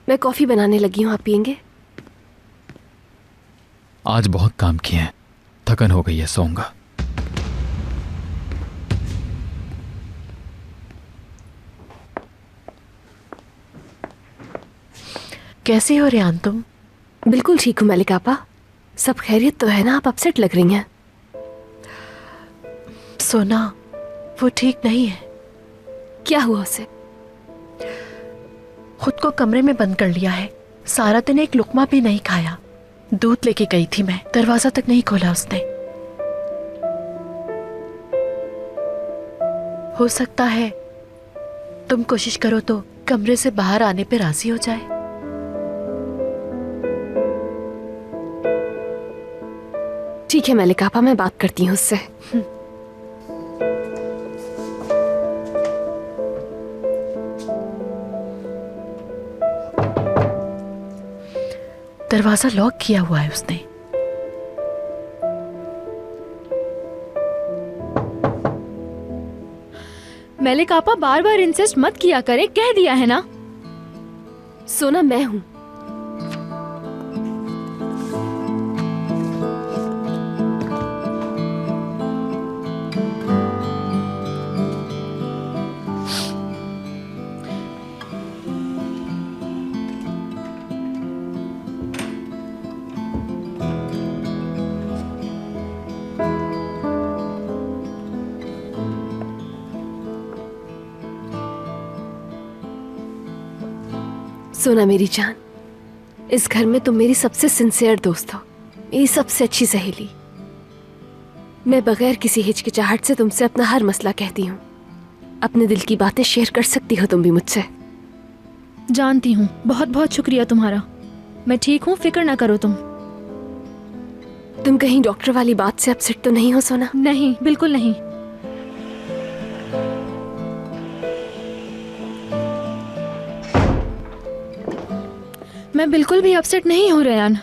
मैं कॉफी बनाने लगी हूँ, आप पियेंगे? आज बहुत काम किए हैं, थकन हो गई है, सोऊंगा। कैसी हो रेहान तुम? बिल्कुल ठीक हूँ मलिक आपा। सब खैरियत तो है ना? आप अपसेट लग रही हैं। सोना, वो ठीक नहीं है। क्या हुआ उसे? खुद को कमरे में बंद कर लिया है। सारा दिन एक लुकमा भी नहीं खाया। दूध लेके गई थी मैं, दरवाजा तक नहीं खोला उसने। हो सकता है तुम कोशिश करो तो कमरे से बाहर आने पे राजी हो जाए। ठीक है मलिक आपा, मैं बात करती हूँ उससे। दरवाजा लॉक किया हुआ है उसने। मलिक आपा बार बार इंसिस्ट मत किया करे, कह दिया है ना। सोना मैं हूं। सोना मेरी जान, इस घर में तुम मेरी सबसे सिंसियर दोस्त हो, मेरी सबसे अच्छी सहेली। मैं बगैर किसी हिचकिचाहट से तुमसे अपना हर मसला कहती हूँ। अपने दिल की बातें शेयर कर सकती हो तुम भी मुझसे। जानती हूँ, बहुत बहुत शुक्रिया तुम्हारा। मैं ठीक हूँ, फिक्र ना करो तुम। तुम कहीं डॉक्टर वाली बात से अपसेट तो नहीं हो सोना? नहीं, बिल्कुल नहीं। मैं बिल्कुल भी अपसेट नहीं हूँ रेहान।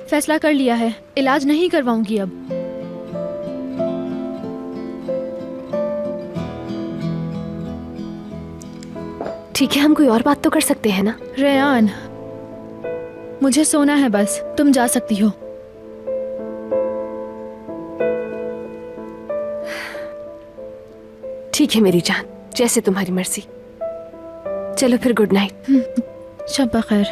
फैसला कर लिया है, इलाज नहीं करवाऊंगी अब। ठीक है, हम कोई और बात तो कर सकते हैं ना? रेहान, मुझे सोना है बस, तुम जा सकती हो। ठीक है मेरी जान, जैसे तुम्हारी मर्जी। चलो फिर, गुड नाइट। शब खैर।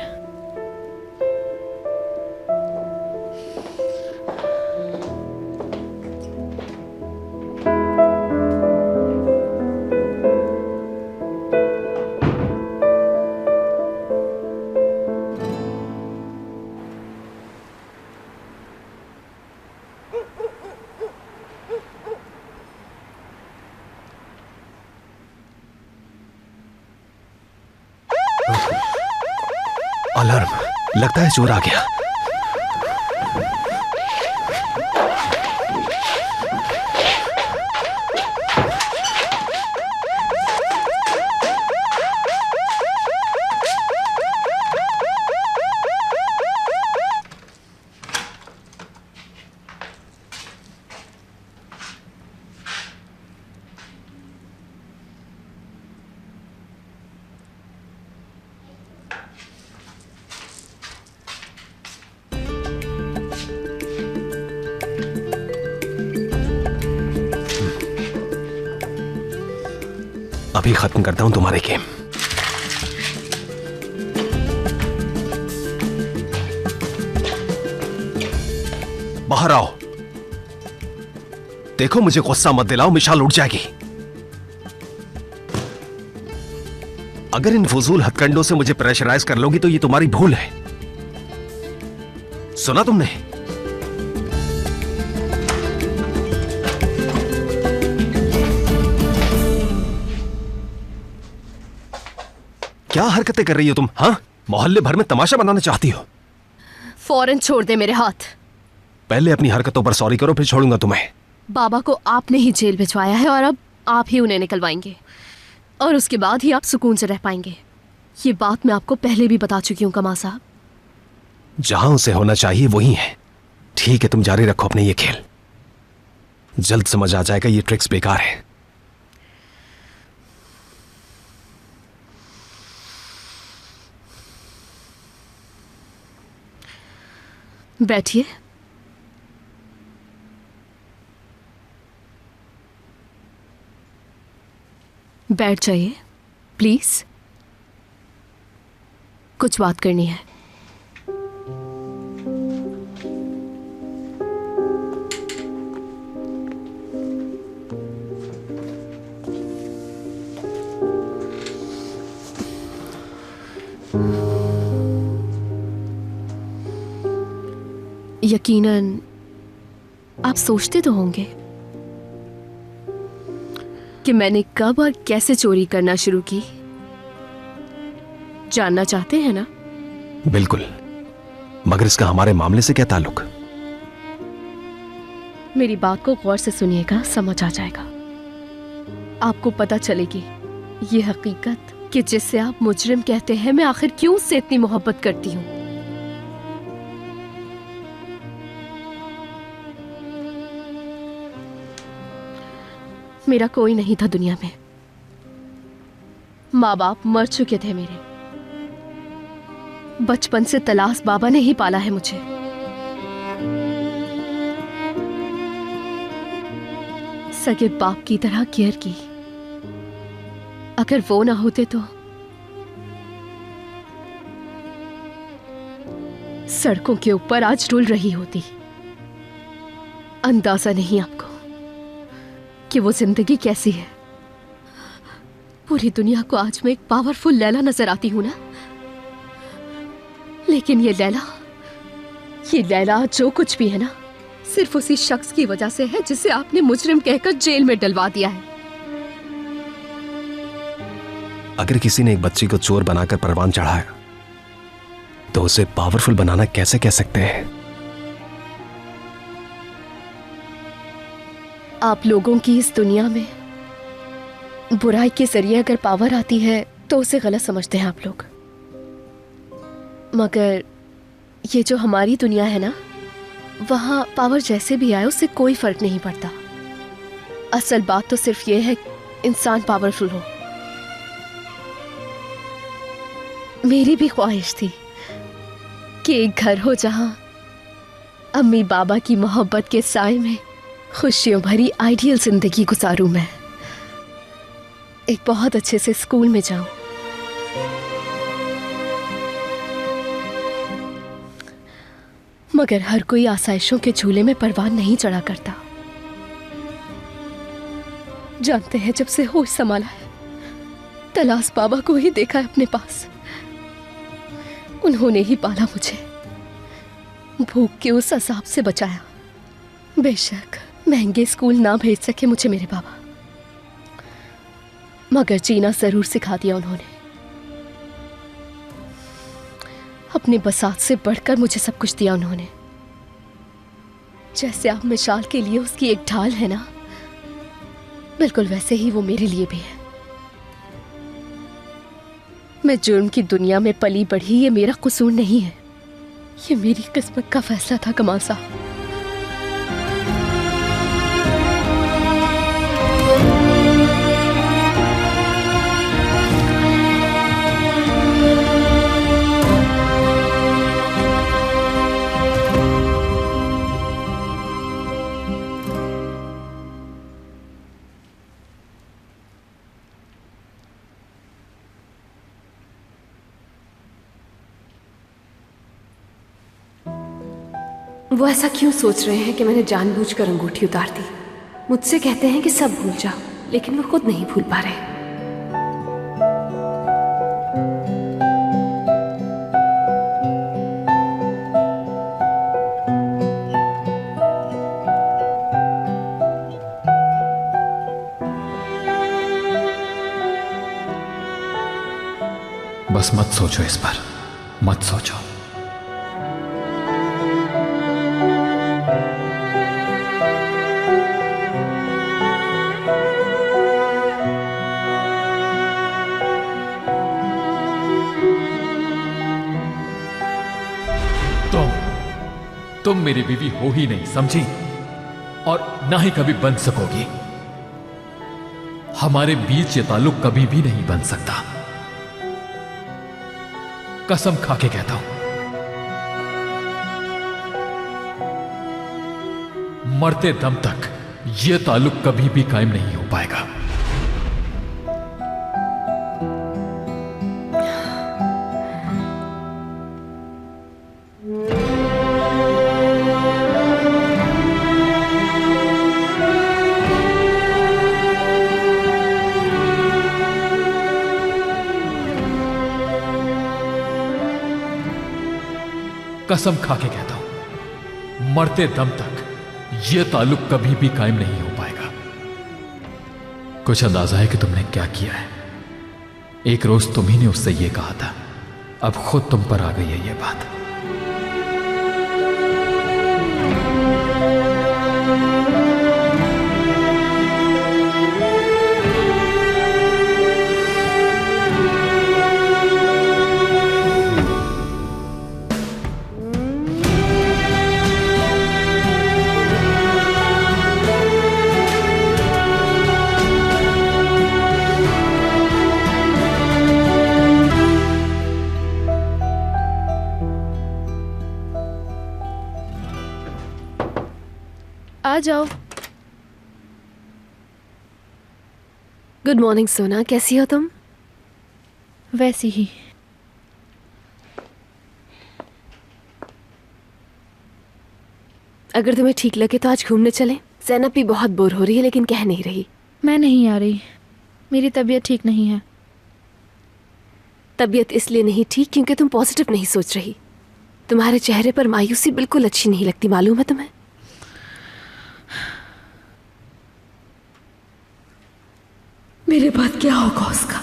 अलार्म, लगता है चोर आ गया। अभी खत्म करता हूं तुम्हारे गेम। बाहर आओ। देखो, मुझे गुस्सा मत दिलाओ, मिसाल उठ जाएगी। अगर इन फजूल हथकंडों से मुझे प्रेशराइज कर लोगी तो ये तुम्हारी भूल है। सुना तुमने? क्या हरकतें कर रही हो तुम? हाँ, मोहल्ले भर में तमाशा बनाना चाहती हो? फौरन छोड़ दे मेरे हाथ। पहले अपनी हरकतों पर सॉरी करो, फिर छोड़ूंगा तुम्हें। बाबा को आपने ही जेल भिजवाया है और अब आप ही उन्हें निकलवाएंगे और उसके बाद ही आप सुकून से रह पाएंगे। ये बात मैं आपको पहले भी बता चुकी हूँ कमाल साहब। जहां उसे होना चाहिए वही है। ठीक है, तुम जारी रखो अपने ये खेल। जल्द समझ आ जाएगा ये ट्रिक्स बेकार है। बैठिए। बैठ जाइए प्लीज, कुछ बात करनी है। यकीनन आप सोचते तो होंगे कि मैंने कब और कैसे चोरी करना शुरू की। जानना चाहते हैं ना? बिल्कुल, मगर इसका हमारे मामले से क्या ताल्लुक? मेरी बात को गौर से सुनिएगा, समझ आ जाएगा। आपको पता चलेगी ये हकीकत कि जिससे आप मुजरिम कहते हैं, मैं आखिर क्यों उससे इतनी मोहब्बत करती हूं। मेरा कोई नहीं था दुनिया में। माँ बाप मर चुके थे मेरे। बचपन से तलाश बाबा ने ही पाला है मुझे। सगे बाप की तरह केयर की। अगर वो ना होते तो सड़कों के ऊपर आज रुल रही होती। अंदाजा नहीं आपको कि वो जिंदगी कैसी है। पूरी दुनिया को आज मैं एक पावरफुल लैला नजर आती हूं ना, लेकिन ये लैला जो कुछ भी है ना, सिर्फ उसी शख्स की वजह से है जिसे आपने मुजरिम कहकर जेल में डलवा दिया है। अगर किसी ने एक बच्ची को चोर बनाकर परवान चढ़ाया तो उसे पावरफुल बनाना कैसे कह सकते हैं? आप लोगों की इस दुनिया में बुराई के जरिए अगर पावर आती है तो उसे गलत समझते हैं आप लोग। मगर ये जो हमारी दुनिया है ना, वहां पावर जैसे भी आए उससे कोई फर्क नहीं पड़ता। असल बात तो सिर्फ ये है इंसान पावरफुल हो। मेरी भी ख्वाहिश थी कि एक घर हो जहां अम्मी बाबा की मोहब्बत के साए में खुशियों भरी आइडियल जिंदगी गुजारूं मैं। एक बहुत अच्छे से स्कूल में जाऊं, मगर हर कोई आसाइशों के झूले में परवान नहीं चढ़ा करता। जानते हैं, जब से होश संभाला है तलाश बाबा को ही देखा है अपने पास। उन्होंने ही पाला मुझे, भूख के उस अजाब से बचाया। बेशक महंगे स्कूल ना भेज सके मुझे मेरे बाबा, मगर जीना जरूर सिखा दिया उन्होंने। अपनी बसात से बढ़कर मुझे सब कुछ दिया उन्होंने। जैसे आप मिसाल के लिए उसकी एक ढाल है ना, बिल्कुल वैसे ही वो मेरे लिए भी है। मैं जुर्म की दुनिया में पली बढ़ी, ये मेरा कसूर नहीं है। ये मेरी किस्मत का फैसला था कमाल साहब। वो ऐसा क्यों सोच रहे हैं कि मैंने जानबूझकर अंगूठी उतार दी? मुझसे कहते हैं कि सब भूल जाओ, लेकिन वो खुद नहीं भूल पा रहे। बस मत सोचो इस पर, मत सोचो। तुम मेरी बीवी हो ही नहीं, समझी? और ना ही कभी बन सकोगी। हमारे बीच ये ताल्लुक कभी भी नहीं बन सकता। कसम खा के कहता हूं। मरते दम तक ये ताल्लुक कभी भी कायम नहीं हो पाएगा। कसम खा के कहता हूं, मरते दम तक यह ताल्लुक कभी भी कायम नहीं हो पाएगा। कुछ अंदाजा है कि तुमने क्या किया है? एक रोज तुम ही ने उससे यह कहा था, अब खुद तुम पर आ गई है यह बात। आ जाओ। गुड मॉर्निंग सोना, कैसी हो तुम? वैसी ही। अगर तुम्हें ठीक लगे तो आज घूमने चलें। ज़ैनब भी बहुत बोर हो रही है लेकिन कह नहीं रही। मैं नहीं आ रही, मेरी तबीयत ठीक नहीं है। तबीयत इसलिए नहीं ठीक क्योंकि तुम पॉजिटिव नहीं सोच रही। तुम्हारे चेहरे पर मायूसी बिल्कुल अच्छी नहीं लगती, मालूम है तुम्हें? मेरे बाद क्या होगा उसका?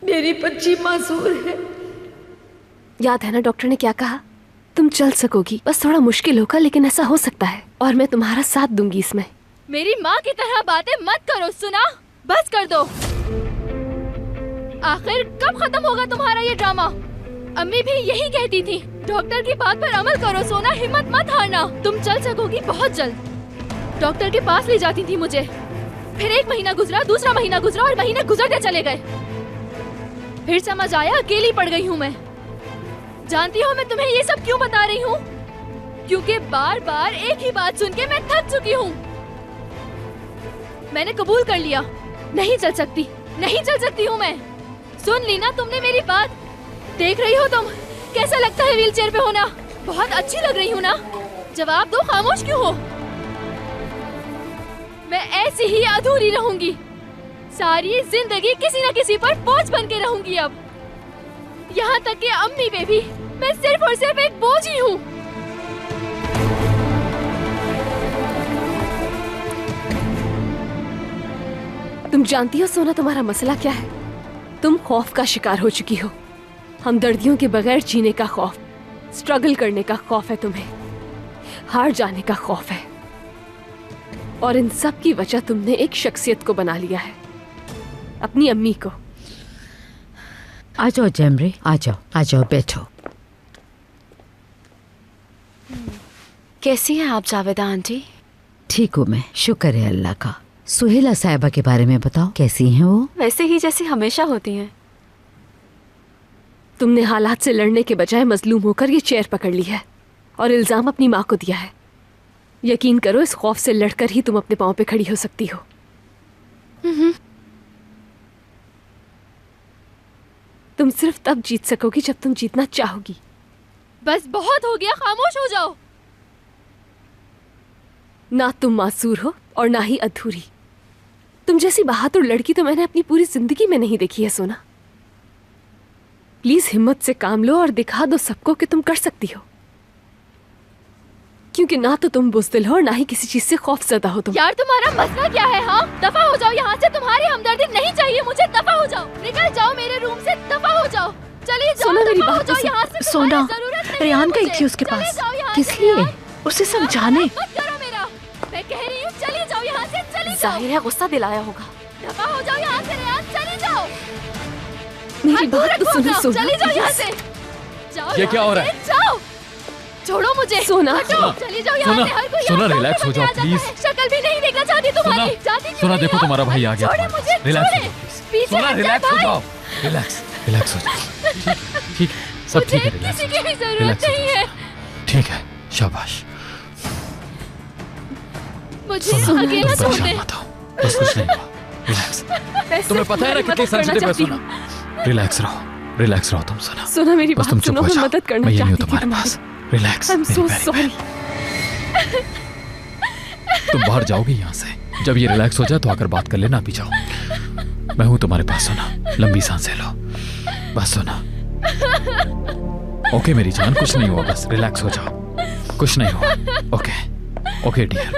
मेरी बच्ची मासूर है। याद है ना डॉक्टर ने क्या कहा? तुम चल सकोगी, बस थोड़ा मुश्किल होगा लेकिन ऐसा हो सकता है और मैं तुम्हारा साथ दूंगी इसमें। मेरी माँ की तरह बातें मत करो, सुना? बस कर दो। आखिर कब खत्म होगा तुम्हारा ये ड्रामा? अम्मी भी यही कहती थी, डॉक्टर की बात पर अमल करो सोना, हिम्मत मत हारना। तुम चल सकोगी बहुत जल्द। डॉक्टर के पास ले जाती थी मुझे, फिर एक महीना गुजरा, दूसरा महीना गुजरा और महीने गुजरते चले गए। फिर समझ आया अकेली पड़ गई हूँ मैं। जानती हो मैं तुम्हें ये सब क्यों बता रही हूँ? क्योंकि बार बार एक ही बात सुन के मैं थक चुकी हूँ। मैंने कबूल कर लिया, नहीं चल सकती, नहीं चल सकती हूँ मैं। सुन ली ना तुमने मेरी बात? देख रही हो तुम कैसा लगता है व्हीलचेयर पे होना? बहुत अच्छी लग रही हूँ ना? जवाब दो, खामोश क्यों हो? मैं ऐसी ही अधूरी रहूंगी, सारी जिंदगी किसी न किसी पर बोझ बन के रहूंगी। अब यहाँ तक कि अम्मी पे भी मैं सिर्फ और सिर्फ एक बोझ ही हूँ। तुम जानती हो सोना तुम्हारा मसला क्या है? तुम खौफ का शिकार हो चुकी हो। हमदर्दियों के बगैर जीने का खौफ, स्ट्रगल करने का खौफ है तुम्हें, हार जाने का खौफ है। और इन सब की वजह तुमने एक शख्सियत को बना लिया है, अपनी अम्मी को। आ जाओ जैमरे, आ जाओ बैठो। कैसी हैं आप जावेदा आंटी? ठीक हूँ मैं, शुक्र है अल्लाह का। सुहेला साहिबा के बारे में बताओ, कैसी हैं वो? वैसे ही जैसी हमेशा होती हैं। तुमने हालात से लड़ने के बजाय मजलूम होकर ये चेयर पकड़ ली है और इल्जाम अपनी माँ को दिया है। यकीन करो इस खौफ से लड़कर ही तुम अपने पाँव पे खड़ी हो सकती हो। तुम सिर्फ तब जीत सकोगी जब तुम जीतना चाहोगी। बस बहुत हो गया, खामोश हो जाओ। ना तुम मासूर हो और ना ही अधूरी। तुम जैसी बहादुर लड़की तो मैंने अपनी पूरी जिंदगी में नहीं देखी है सोना। प्लीज हिम्मत से काम लो और दिखा दो सबको कि तुम कर सकती हो, क्योंकि ना तो तुम बुज़दिल हो और ना ही किसी चीज से खौफज़दा हो तुम। यार तुम्हारा मसला क्या है? हाँ, दफा हो जाओ यहाँ से। तुम्हारी हमदर्दी नहीं चाहिए मुझे, दफा हो जाओ, निकल जाओ मेरे रूम से, दफा हो जाओ, चली जाओ, सोना, मेरी दफा हो बात तो जाओ सुन। यहाँ से। सोना, तुम्हारी जरूरत नहीं है रेहान गई मुझे। थी उसके चले पास। जाओ यहाँ किस से, लिए? रेहान। उसे समझाने। मत करो मेरा, मैं कह रही हूँ चली जाओ यहाँ से, चली जाओ। जाहिर है गुस्सा दिलाया होगा। दफा हो जाओ यहाँ से रेहान, चली जाओ। मेरी दूर बात तो रखो सुनो अपना, सोना। चली जाओ यहाँ से, जाओ ये क्या यहाँ हो रहा से, है? जाओ, छोड़ो मुझे, सोना। हटो, सोना, चली जाओ यहाँ सोना, से। हर कोई सोना, यहाँ रिलैक्स हो डॉक्टर जाओ, बनके आ जाता प्लीज। है। शक्ल भी नहीं देखना चाहती तुम्हारी, जाती क्यों सोना नहीं देखो हो? तुम्हारा भाई आ गया। छोड़े तुम्हारे मुझे, पास। रिलैक्स हो छोड़े। जाओ प्लीज। पीछे सोना हट जा रिलैक्स हो भाई। जाओ, रिलैक्स हो जाओ। ठीक है, सब ठीक है, मुझे रिलैक्स किसी की भी जरूरत रिलैक्स हो नहीं है। जाओ। ठीक है, शाबाश। मुझे सोना, अकेला तुम छोड़ परेशान दे। मत हो, बस कुछ नहीं हुआ। रिलैक्स। तुम्हें पता है ना कितनी सेंसिटिव है सोना। रिलैक्स रहो तुम सोना। सोना मेरी बस बात तुम सुनो, चुप हो मैं जाओ। मदद करना मैं यही हूँ चाहती थी तुम्हारे तुम्हारी। पास। रिलैक्स। आई एम सो मेरी प्यारी सॉरी। बहन। तुम बाहर जाओगे यहाँ से। जब ये रिलैक्स हो जाए तो आकर बात कर लेना, अभी जाओ। मैं हूँ तुम्हारे पास सोना। लंबी सांसें लो, बस सोना। ओके मेरी जान, कुछ नहीं हुआ, बस रिलैक्स हो जाओ। कुछ नहीं हुआ। ओके डियर,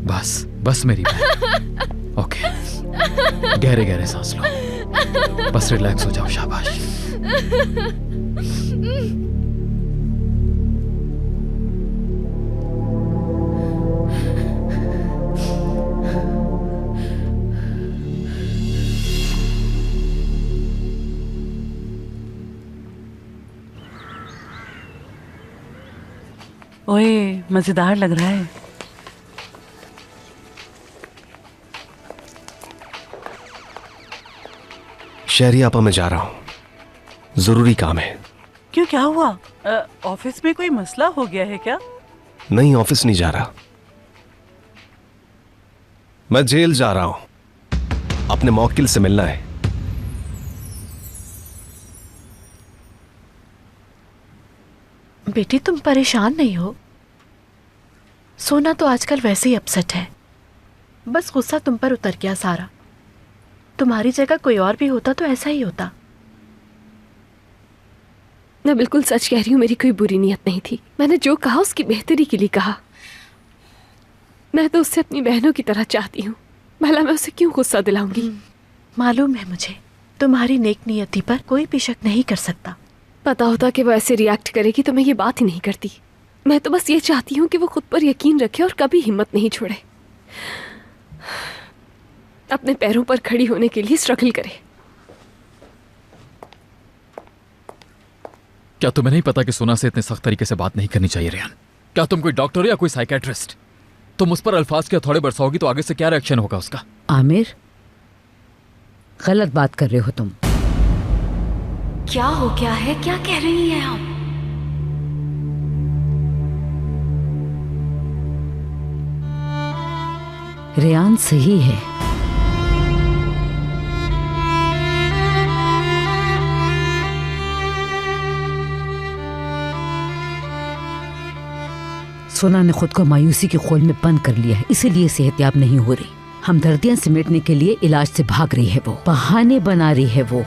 बस मेरी बहन। ओके, गहरे गहरे सांस लो, बस रिलैक्स हो जाओ। शाबाश। ओए, मजेदार लग रहा है। शहरी आपा मैं जा रहा हूं, जरूरी काम है। क्यों, क्या हुआ? ऑफिस में कोई मसला हो गया है क्या? नहीं, ऑफिस नहीं जा रहा, मैं जेल जा रहा हूं। अपने मौकिल से मिलना है। बेटी तुम परेशान नहीं हो। सोना तो आजकल वैसे ही अपसेट है, बस गुस्सा तुम पर उतर गया सारा। तुम्हारी जगह कोई और भी होता तो ऐसा ही होता। मैं बिल्कुल सच कह रही हूँ, मेरी कोई बुरी नीयत नहीं थी। मैंने जो कहा उसकी बेहतरी के लिए कहा। मैं तो उससे अपनी बहनों की तरह चाहती हूँ, भला मैं उसे क्यों गुस्सा दिलाऊंगी। मालूम है मुझे, तुम्हारी नेक नियति पर कोई भी शक नहीं कर सकता। पता होता कि वो ऐसे रिएक्ट करेगी तो मैं ये बात ही नहीं करती। मैं तो बस ये चाहती हूँ कि वो खुद पर यकीन रखे और कभी हिम्मत नहीं छोड़े, अपने पैरों पर खड़ी होने के लिए स्ट्रगल करे। क्या तुम्हें नहीं पता कि सोना से इतने सख्त तरीके से बात नहीं करनी चाहिए रेहान? क्या तुम कोई डॉक्टर हो या कोई साइकेट्रिस्ट? तुम उस पर अल्फाज के थोड़े बरसाओगी तो आगे से क्या रिएक्शन होगा उसका? आमिर, गलत बात कर रहे हो तुम। क्या हो गया है? क्या कह रही हैं आप? रेहान सही है। सोना ने खुद को मायूसी के खोल में बंद कर लिया है, इसीलिए सेहतयाब नहीं हो रही। हमदर्दियां सिमटने के लिए इलाज से भाग रही है वो, बहाने बना रही है वो।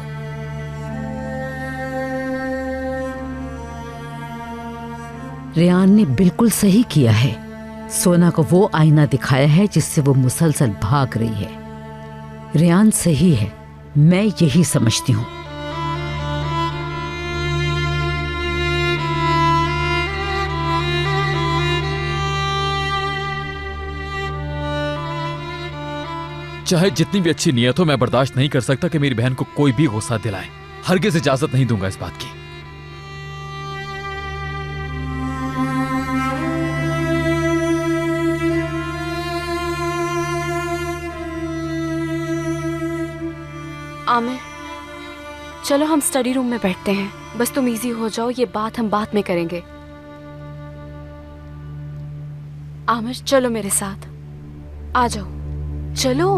रेहान ने बिल्कुल सही किया है। सोना को वो आईना दिखाया है जिससे वो मुसलसल भाग रही है। रेहान सही है, मैं यही समझती हूँ। चाहे जितनी भी अच्छी नीयत हो, मैं बर्दाश्त नहीं कर सकता कि मेरी बहन को कोई भी गुस्सा दिलाए। हरगिज़ इजाजत नहीं दूंगा इस बात की। आमिर, चलो हम स्टडी रूम में बैठते हैं। बस तुम इजी हो जाओ, ये बात हम बाद में करेंगे। आमिर चलो मेरे साथ, आ जाओ, चलो।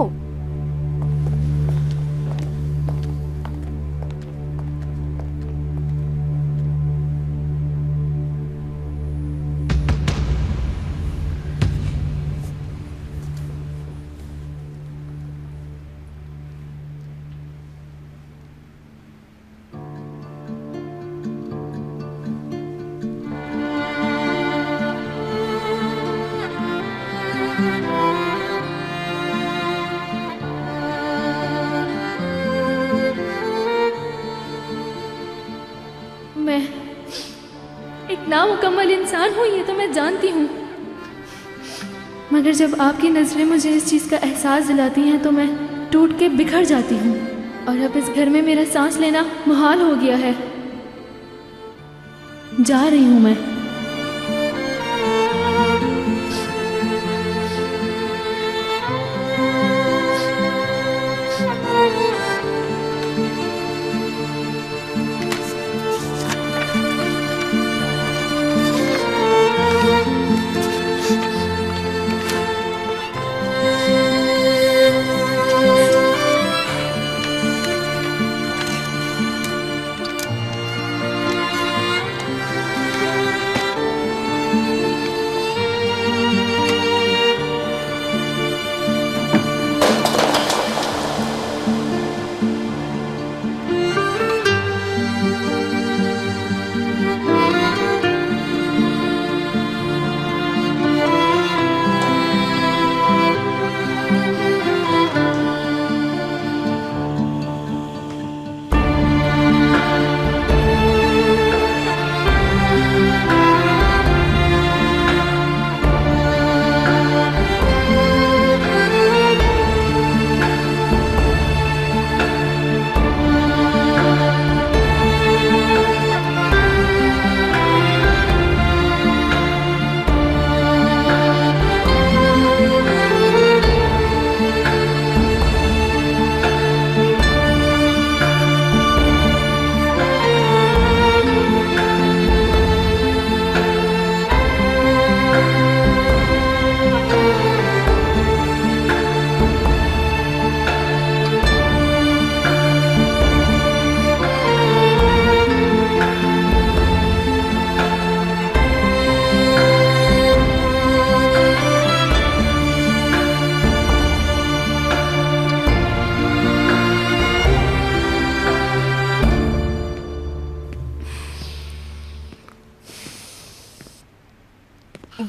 मैं एक नामुकम्मल इंसान हूँ, ये तो मैं जानती हूँ, मगर जब आपकी नज़रें मुझे इस चीज़ का एहसास दिलाती हैं तो मैं टूट के बिखर जाती हूँ। और अब इस घर में मेरा सांस लेना मुहाल हो गया है। जा रही हूँ मैं।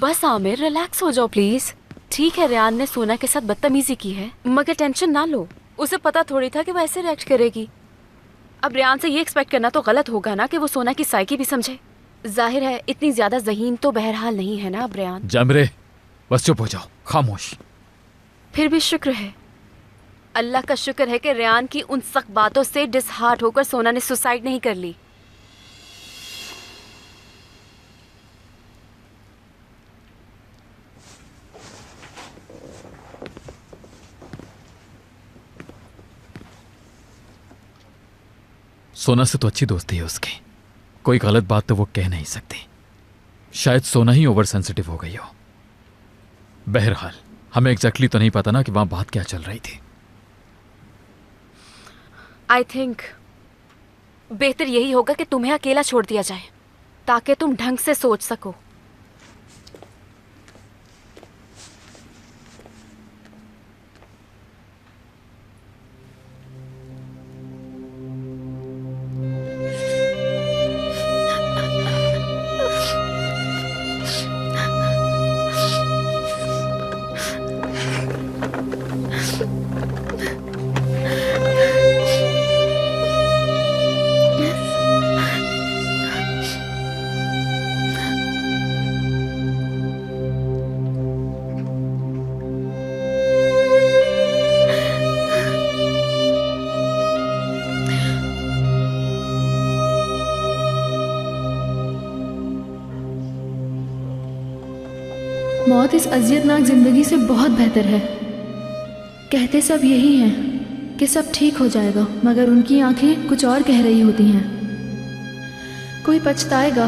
बस आमिर, रिलैक्स हो जाओ प्लीज। ठीक है, रेयान ने सोना के साथ बदतमीजी की है, मगर टेंशन ना लो। उसे पता थोड़ी था कि वो ऐसे रिएक्ट करेगी। अब रेयान से ये एक्सपेक्ट करना तो गलत होगा ना कि वो सोना की साइकी भी समझे। जाहिर है इतनी ज्यादा ज़हीन तो बहरहाल नहीं है ना अब रेयान। जामरे, बस चुप हो जाओ, खामोश। फिर भी शुक्र है, अल्लाह का शुक्र है कि रेयान की उन सख्त बातों से डिसहार्ट होकर सोना ने सुसाइड नहीं कर ली। सोना से तो अच्छी दोस्ती है उसकी, कोई गलत बात तो वो कह नहीं सकती। शायद सोना ही ओवर सेंसिटिव हो गई हो। बहरहाल हमें एग्जैक्टली तो नहीं पता ना कि वहां बात क्या चल रही थी। आई थिंक बेहतर यही होगा कि तुम्हें अकेला छोड़ दिया जाए ताकि तुम ढंग से सोच सको। मौत इस अजियतनाक जिंदगी से बहुत बेहतर है। कहते सब यही हैं कि सब ठीक हो जाएगा, मगर उनकी आंखें कुछ और कह रही होती हैं। कोई पछताएगा,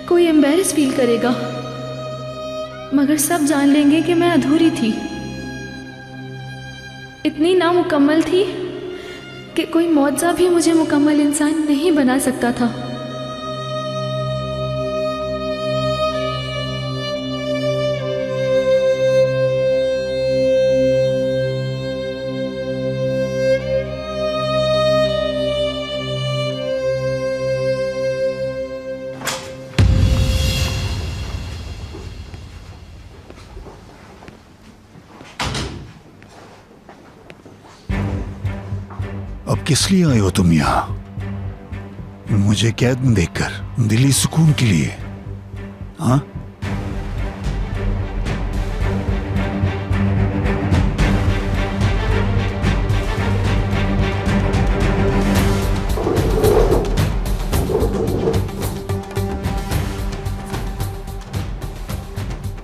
कोई एम्बैरेस फील करेगा, मगर सब जान लेंगे कि मैं अधूरी थी, इतनी नामुकम्मल थी कि कोई मौजज़ा भी मुझे मुकम्मल इंसान नहीं बना सकता था। अब किस लिए आए हो तुम यहाँ? मुझे कैद में देखकर दिली सुकून के लिए? हाँ,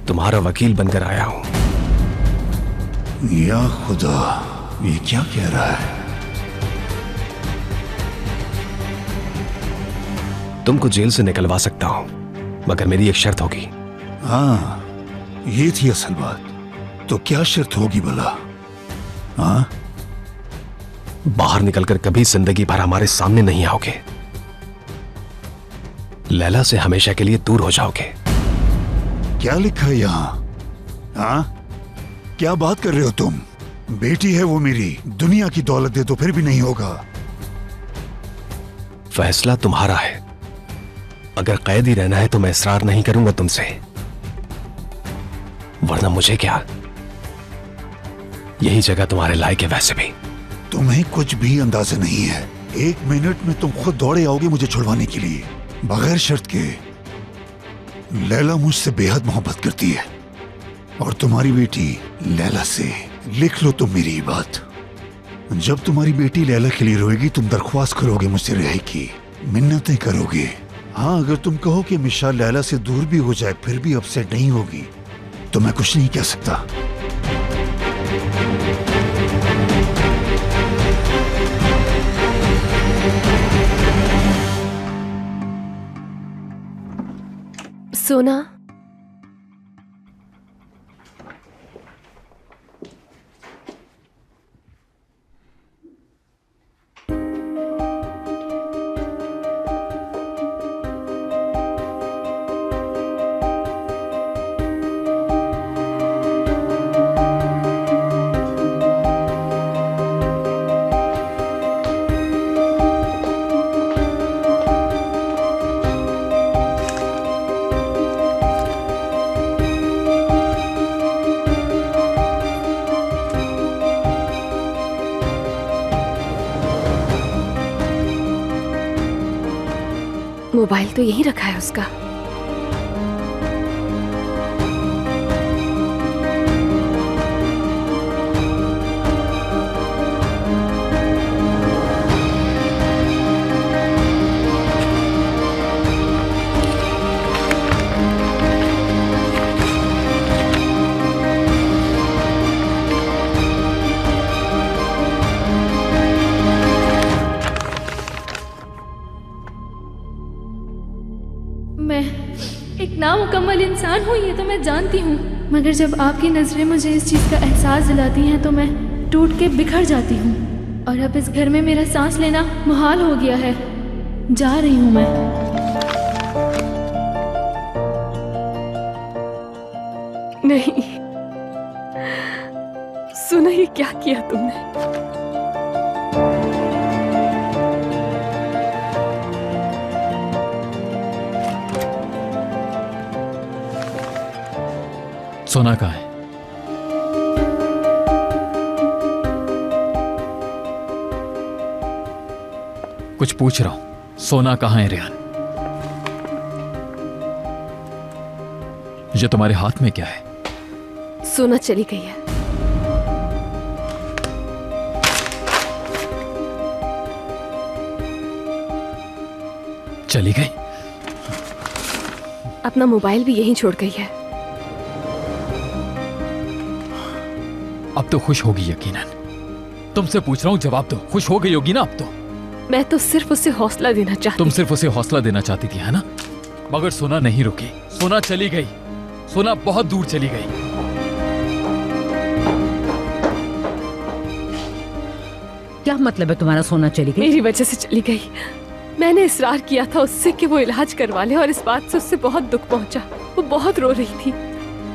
तुम्हारा वकील बनकर आया हूं। या खुदा, ये क्या कह रहा है? तुमको जेल से निकलवा सकता हूं, मगर मेरी एक शर्त होगी। हाँ, ये थी असल बात। तो क्या शर्त होगी भला? हाँ, बाहर निकलकर कभी जिंदगी भर हमारे सामने नहीं आओगे। लैला से हमेशा के लिए दूर हो जाओगे। क्या लिखा है यहाँ? हाँ, क्या बात कर रहे हो तुम? बेटी है वो मेरी, दुनिया की दौलत दे तो फिर भी नहीं होगा। फैसला तुम्हारा है। अगर कैद ही रहना है तो मैं इसरार नहीं करूंगा तुमसे, वरना मुझे क्या, यही जगह तुम्हारे लायक है। वैसे भी तुम्हें कुछ भी अंदाजा नहीं है। 1 मिनट में तुम खुद दौड़े आओगे मुझे छुड़वाने के लिए, बगैर शर्त के। लैला मुझसे बेहद मोहब्बत करती है और तुम्हारी बेटी लैला से। लिख लो तुम मेरी बात। जब तुम्हारी बेटी लैला के लिए रोएगी तुम दरख्वास्त करोगे मुझसे रिहाई की, मिन्नतें करोगे। हाँ, अगर तुम कहो कि मिशा लैला से दूर भी हो जाए फिर भी अपसेट नहीं होगी तो मैं कुछ नहीं कह सकता। सोना, मोबाइल तो यहीं रखा है उसका। मैं एक नामुकम्मल इंसान हूँ, ये तो मैं जानती हूँ, मगर जब आपकी नज़रें मुझे इस चीज़ का एहसास दिलाती हैं तो मैं टूट के बिखर जाती हूँ। और अब इस घर में मेरा सांस लेना मुहाल हो गया है। जा रही हूँ मैं। नहीं, सुना ये क्या किया तुमने? सोना कहाँ है? कुछ पूछ रहा हूं, सोना कहाँ है रेहान? ये तुम्हारे हाथ में क्या है? सोना चली गई है। चली गई? अपना मोबाइल भी यहीं छोड़ गई है। अब तो खुश होगी यकीनन। तुमसे पूछ रहा हूं, जवाब दो। खुश हो गई होगी ना अब तो? मैं तो सिर्फ उसे हौसला देना चाहती। तुम सिर्फ उसे हौसला देना चाहती थी, है ना? मगर सोना नहीं रुकी। सोना चली गई। सोना बहुत दूर चली गई। क्या मतलब है तुम्हारा सोना चली गई? मेरी वजह से चली गई। मैंने इसरार किया था उससे कि वो इलाज करवा ले और इस बात से उससे बहुत दुख पहुंचा। वो बहुत रो रही थी।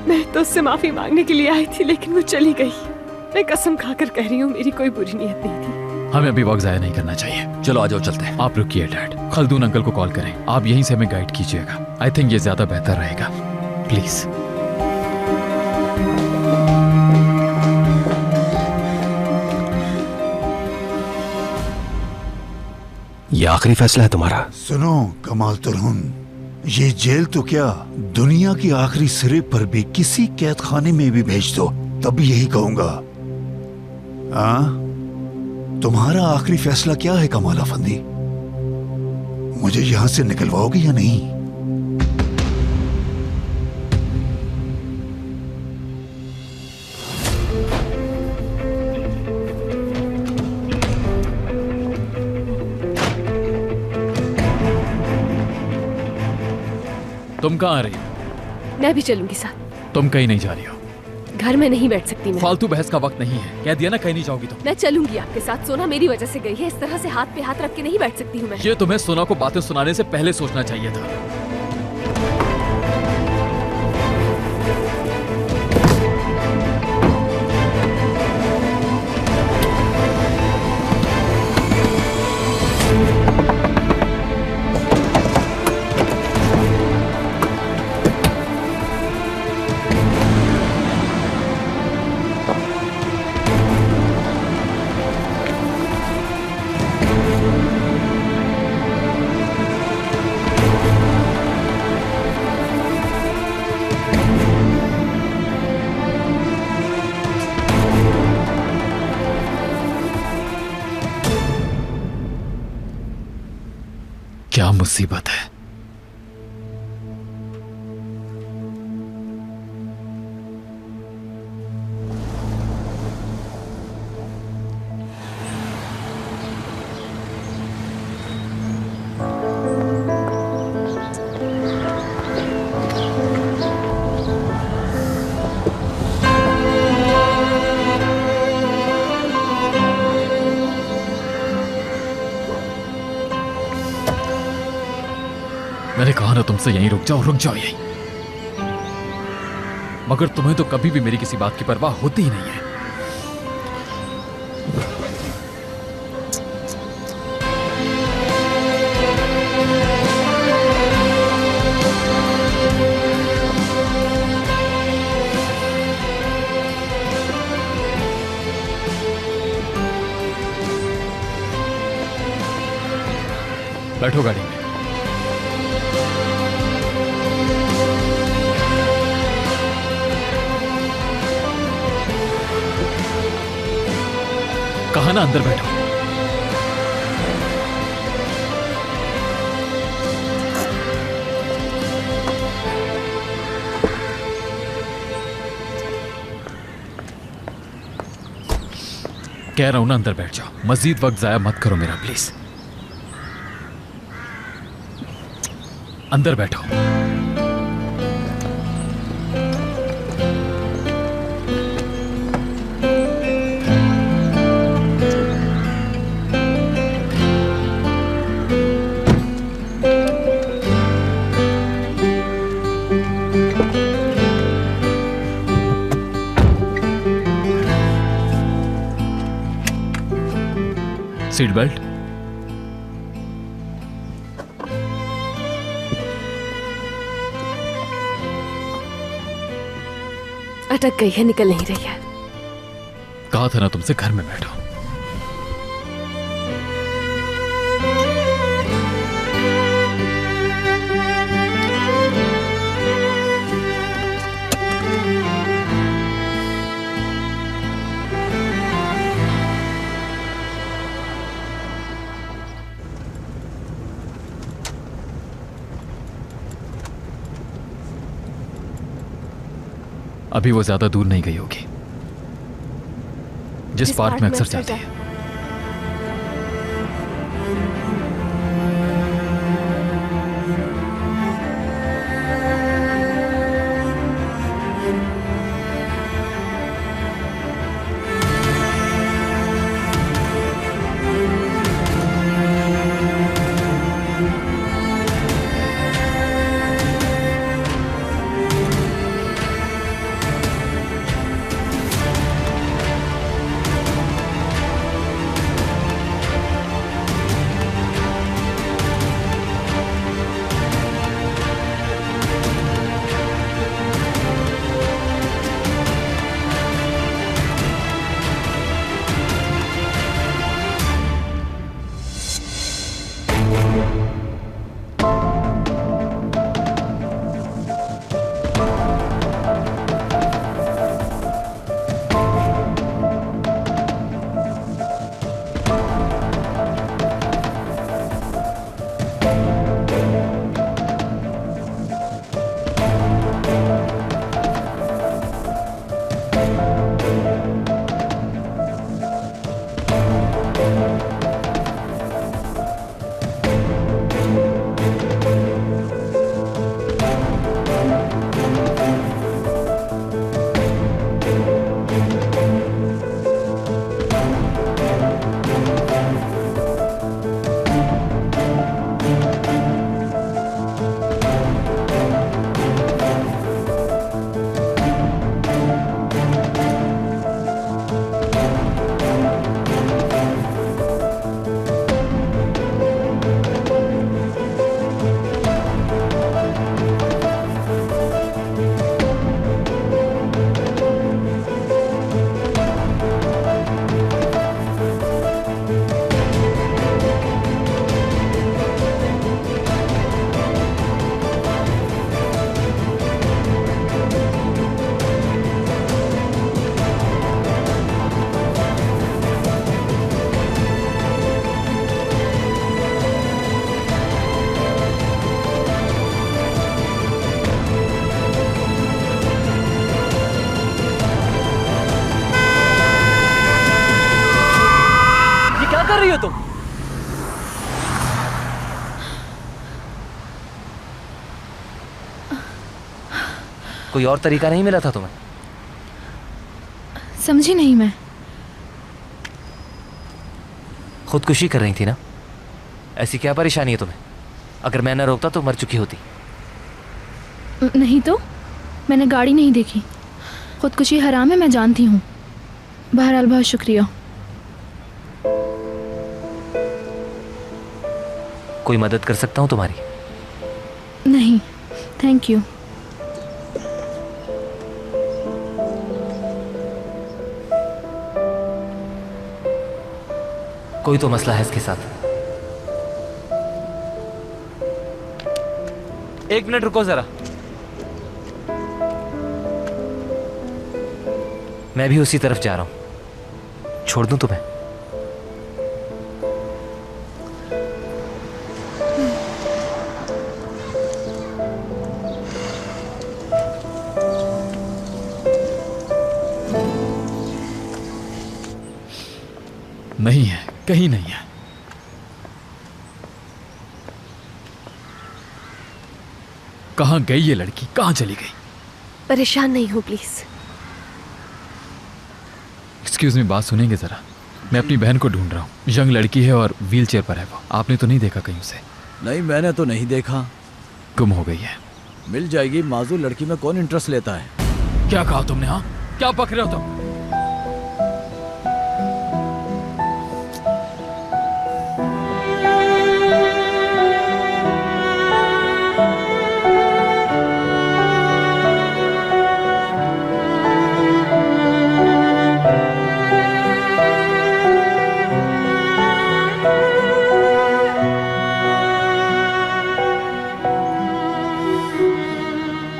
मैं तो उससे माफी मांगने के लिए आई थी, लेकिन वो चली गई। मैं कसम खाकर कह रही हूँ, मेरी कोई बुरी नीयत नहीं थी। हमें अभी वक्त जाया नहीं करना चाहिए। चलो आ जाओ, चलते हैं। आप रुकिए डैड, खल्दून अंकल को कॉल करें। आप यहीं से हमें गाइड कीजिएगा। आई थिंक ये ज्यादा बेहतर रहेगा। प्लीज। ये आखिरी फैसला है तुम्हारा? सुनो कमाल तुरहुन, ये जेल तो क्या, दुनिया की आखिरी सिरे पर भी किसी कैद खाने में भी भेज दो, तब यही कहूंगा। हाँ, तुम्हारा आखिरी फैसला क्या है कमाल अफंदी? मुझे यहां से निकलवाओगे या नहीं? तुम कहाँ आ रही हो? मैं भी चलूंगी साथ। तुम कहीं नहीं जा रही हो। घर में नहीं बैठ सकती मैं। फालतू बहस का वक्त नहीं है। कह दिया ना, कहीं नहीं जाओगी तुम। मैं चलूंगी आपके साथ। सोना मेरी वजह से गई है, इस तरह से हाथ पे हाथ रख के नहीं बैठ सकती हूँ मैं। ये तुम्हें सोना को बातें सुनाने से पहले सोचना चाहिए था। क्या मुसीबत है। मैंने कहा ना तुमसे, यहीं रुक जाओ यहीं। मगर तुम्हें तो कभी भी मेरी किसी बात की परवाह होती ही नहीं है। बैठो गाड़ी में। कहा ना अंदर बैठो। कह रहा हूं ना अंदर बैठ जाओ, मजीद वक्त जाया मत करो मेरा प्लीज। अंदर बैठो। Seat belt. अटक गई है, निकल नहीं रही है। कहा था ना तुमसे घर में बैठो। अभी वो ज्यादा दूर नहीं गई होगी, जिस पार्क में अक्सर जाती है। कर रही हो तुम? कोई और तरीका नहीं मिला था तुम्हें? समझी नहीं मैं। खुदकुशी कर रही थी ना? ऐसी क्या परेशानी है तुम्हें? अगर मैं न रोकता तो मर चुकी होती। नहीं तो मैंने गाड़ी नहीं देखी। खुदकुशी हराम है, मैं जानती हूँ। बहरहाल बहुत शुक्रिया। कोई मदद कर सकता हूँ तुम्हारी? नहीं, थैंक यू। कोई तो मसला है इसके साथ। एक मिनट रुको जरा, मैं भी उसी तरफ जा रहा हूं। छोड़ दूं तुम्हें? नहीं है, कहीं नहीं है। कहां गई ये लड़की, कहां चली गई? परेशान नहीं हो प्लीज। एक्सक्यूज मी, बात सुनेंगे जरा? मैं अपनी बहन को ढूंढ रहा हूँ। यंग लड़की है और व्हील चेयर पर है वो। आपने तो नहीं देखा कहीं उसे? नहीं, मैंने तो नहीं देखा। गुम हो गई है। मिल जाएगी, माजूर लड़की में कौन इंटरेस्ट लेता है? क्या कहा तुमने? हाँ, क्या पक रहे हो तुम?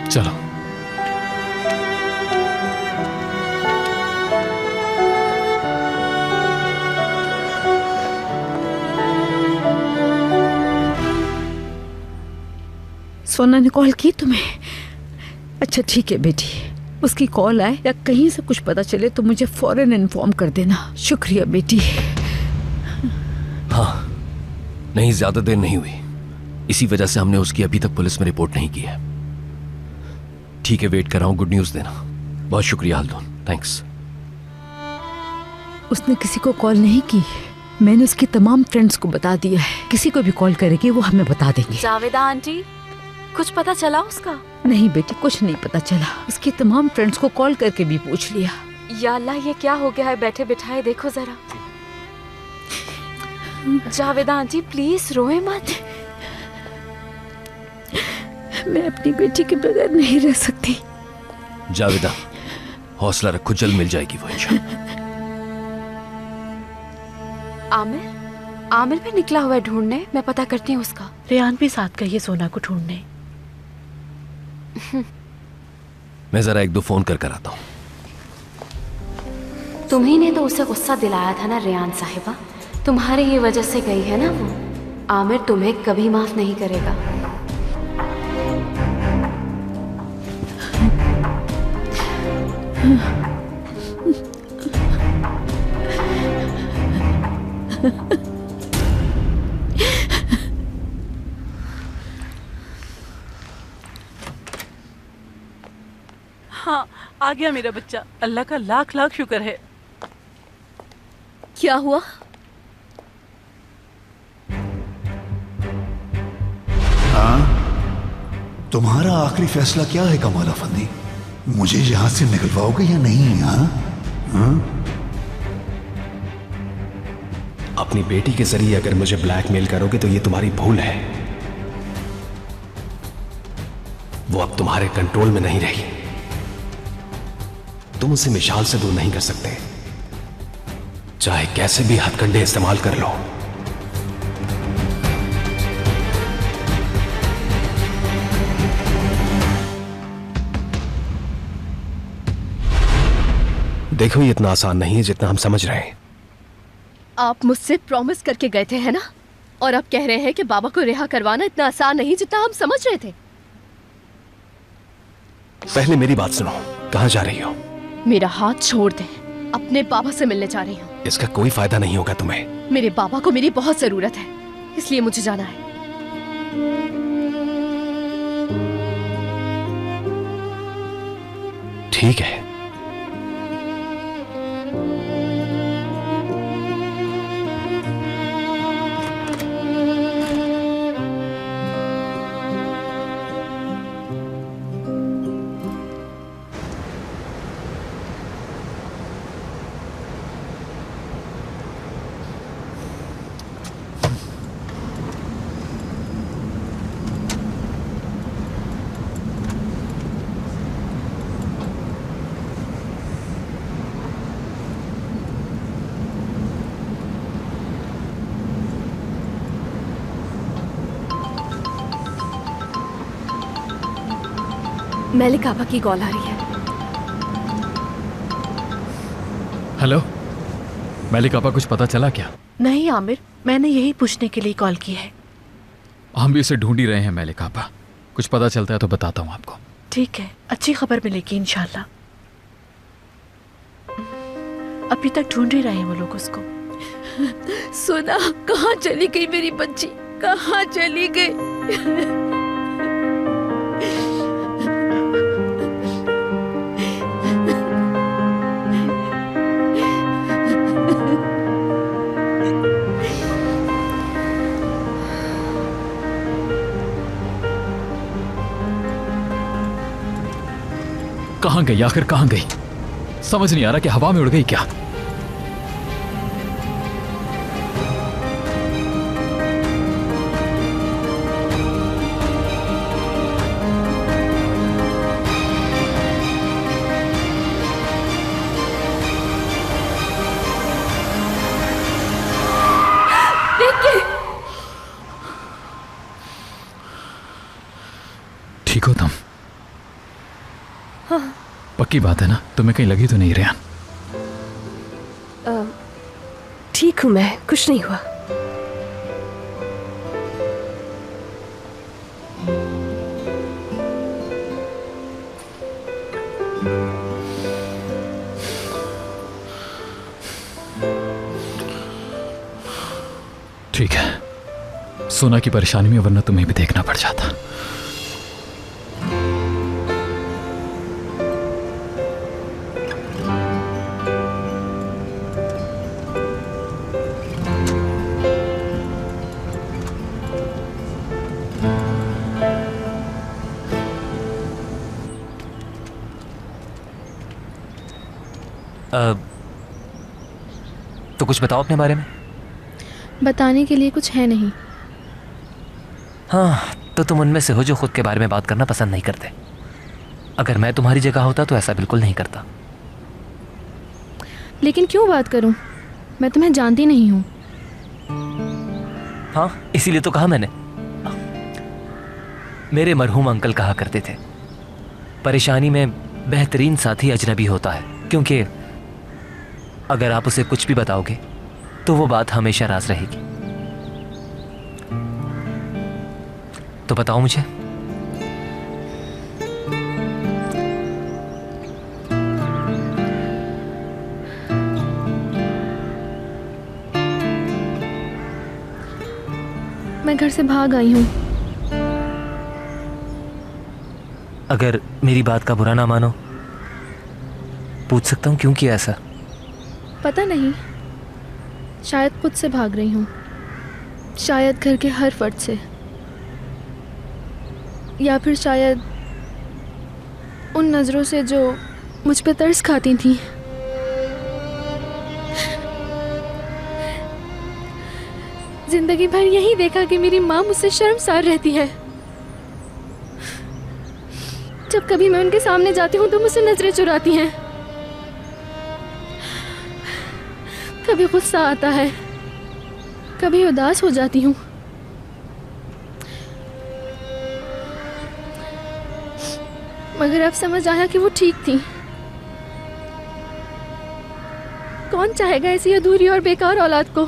चलो। सोना ने कॉल की तुम्हें? अच्छा ठीक है बेटी, उसकी कॉल आए या कहीं से कुछ पता चले तो मुझे फौरन इन्फॉर्म कर देना। शुक्रिया बेटी। हाँ, नहीं ज्यादा देर नहीं हुई, इसी वजह से हमने उसकी अभी तक पुलिस में रिपोर्ट नहीं की है। ठीक है, वेट कर रहा हूँ, गुड न्यूज देना। बहुत शुक्रिया हल्दून, थैंक्स। उसने किसी को कॉल नहीं की। मैंने उसकी तमाम फ्रेंड्स को बता दिया है, किसी को भी कॉल करेगी वो हमें बता देंगे। जावेदा आंटी, कुछ पता चला उसका? नहीं बेटी, कुछ नहीं पता चला। उसकी तमाम फ्रेंड्स को कॉल करके भी पूछ लिया। या अल्लाह, ये क्या हो गया है? बैठे बिठाए देखो जरा। जावेदा आंटी प्लीज रोए मत। मैं अपनी बेटी के बगैर नहीं रह सकती। जावेदा, हौसला रखो, जल्द मिल जाएगी वो इंशाल्लाह। आमिर भी निकला हुआ है ढूंढने, मैं पता करती हूँ उसका। रेहान भी साथ गई है सोना को ढूंढने। मैं जरा एक दो फोन कर आता हूँ। तुम्ही ने तो उसे गुस्सा दिलाया था ना रेहान साहिबा, तुम्हारी ही वजह से गई है ना वो। आमिर तुम्हें कभी माफ नहीं करेगा। हाँ, आ गया मेरा बच्चा। अल्लाह का लाख लाख शुक्र है। क्या हुआ? हाँ, तुम्हारा आखिरी फैसला क्या है कमाल अफंदी? मुझे यहां से निकलवाओगे या नहीं? हाँ? अपनी बेटी के जरिए अगर मुझे ब्लैकमेल करोगे तो ये तुम्हारी भूल है। वो अब तुम्हारे कंट्रोल में नहीं रही। तुम उसे मिसाल से दूर नहीं कर सकते, चाहे कैसे भी हथकंडे इस्तेमाल कर लो। देखो, ये इतना आसान नहीं है जितना हम समझ रहे हैं। आप मुझसे प्रॉमिस करके गए थे, है ना? और अब कह रहे हैं कि बाबा को रिहा करवाना इतना आसान नहीं जितना हम समझ रहे थे। पहले मेरी बात सुनो, कहां जा रही हो? मेरा हाथ छोड़ दे, अपने बाबा से मिलने जा रही हूँ। इसका कोई फायदा नहीं होगा तुम्हें। मेरे बाबा को मेरी बहुत जरूरत है, इसलिए मुझे जाना है। ठीक है, मेलिक आपा की कॉल आ रही है। हेलो मेलिक आपा, कुछ पता चला क्या? नहीं आमिर, मैंने यही पूछने के लिए कॉल की है। हम भी उसे ढूंढ ही रहे हैं मेलिक आपा। कुछ पता चलता है तो बताता हूँ आपको। ठीक है, अच्छी खबर मिलेगी इंशाल्लाह। अभी तक ढूंढ ही रहे हैं वो लोग उसको। सोना कहाँ चली गई मेरी बच्ची, कहाँ चली गई? कहां गई, आखिर कहां गई? समझ नहीं आ रहा कि हवा में उड़ गई क्या? ठीक हो तुम? हाँ। पक्की बात है ना, तुम्हें कहीं लगी तो नहीं रेहान? ठीक हूं मैं, कुछ नहीं हुआ। ठीक है, सोना की परेशानी में वरना तुम्हें भी देखना पड़ जाता। तो कुछ बताओ अपने बारे में। बताने के लिए कुछ है नहीं। हाँ, तो तुम उनमें से हो जो खुद के बारे में बात करना पसंद नहीं करते। अगर मैं तुम्हारी जगह होता तो ऐसा बिल्कुल नहीं करता। लेकिन क्यों बात करूं? मैं तुम्हें जानती नहीं हूं। हाँ, इसीलिए तो कहा मैंने। मेरे मरहूम अंकल कहा करते थे, परेशानी में बेहतरीन साथी अजनबी होता है, क्योंकि अगर आप उसे कुछ भी बताओगे तो वो बात हमेशा राज रहेगी। तो बताओ मुझे। मैं घर से भाग आई हूं। अगर मेरी बात का बुरा ना मानो, पूछ सकता हूं क्यों किया ऐसा? पता नहीं, शायद खुद से भाग रही हूँ, शायद घर के हर फर्द से, या फिर शायद उन नज़रों से जो मुझ पे तरस खाती थी। जिंदगी भर यही देखा कि मेरी माँ मुझसे शर्मसार रहती है। जब कभी मैं उनके सामने जाती हूँ तो मुझसे नजरें चुराती हैं। कभी गुस्सा आता है, कभी उदास हो जाती हूँ। मगर अब समझ आया कि वो ठीक थी। कौन चाहेगा ऐसी अधूरी और बेकार औलाद को?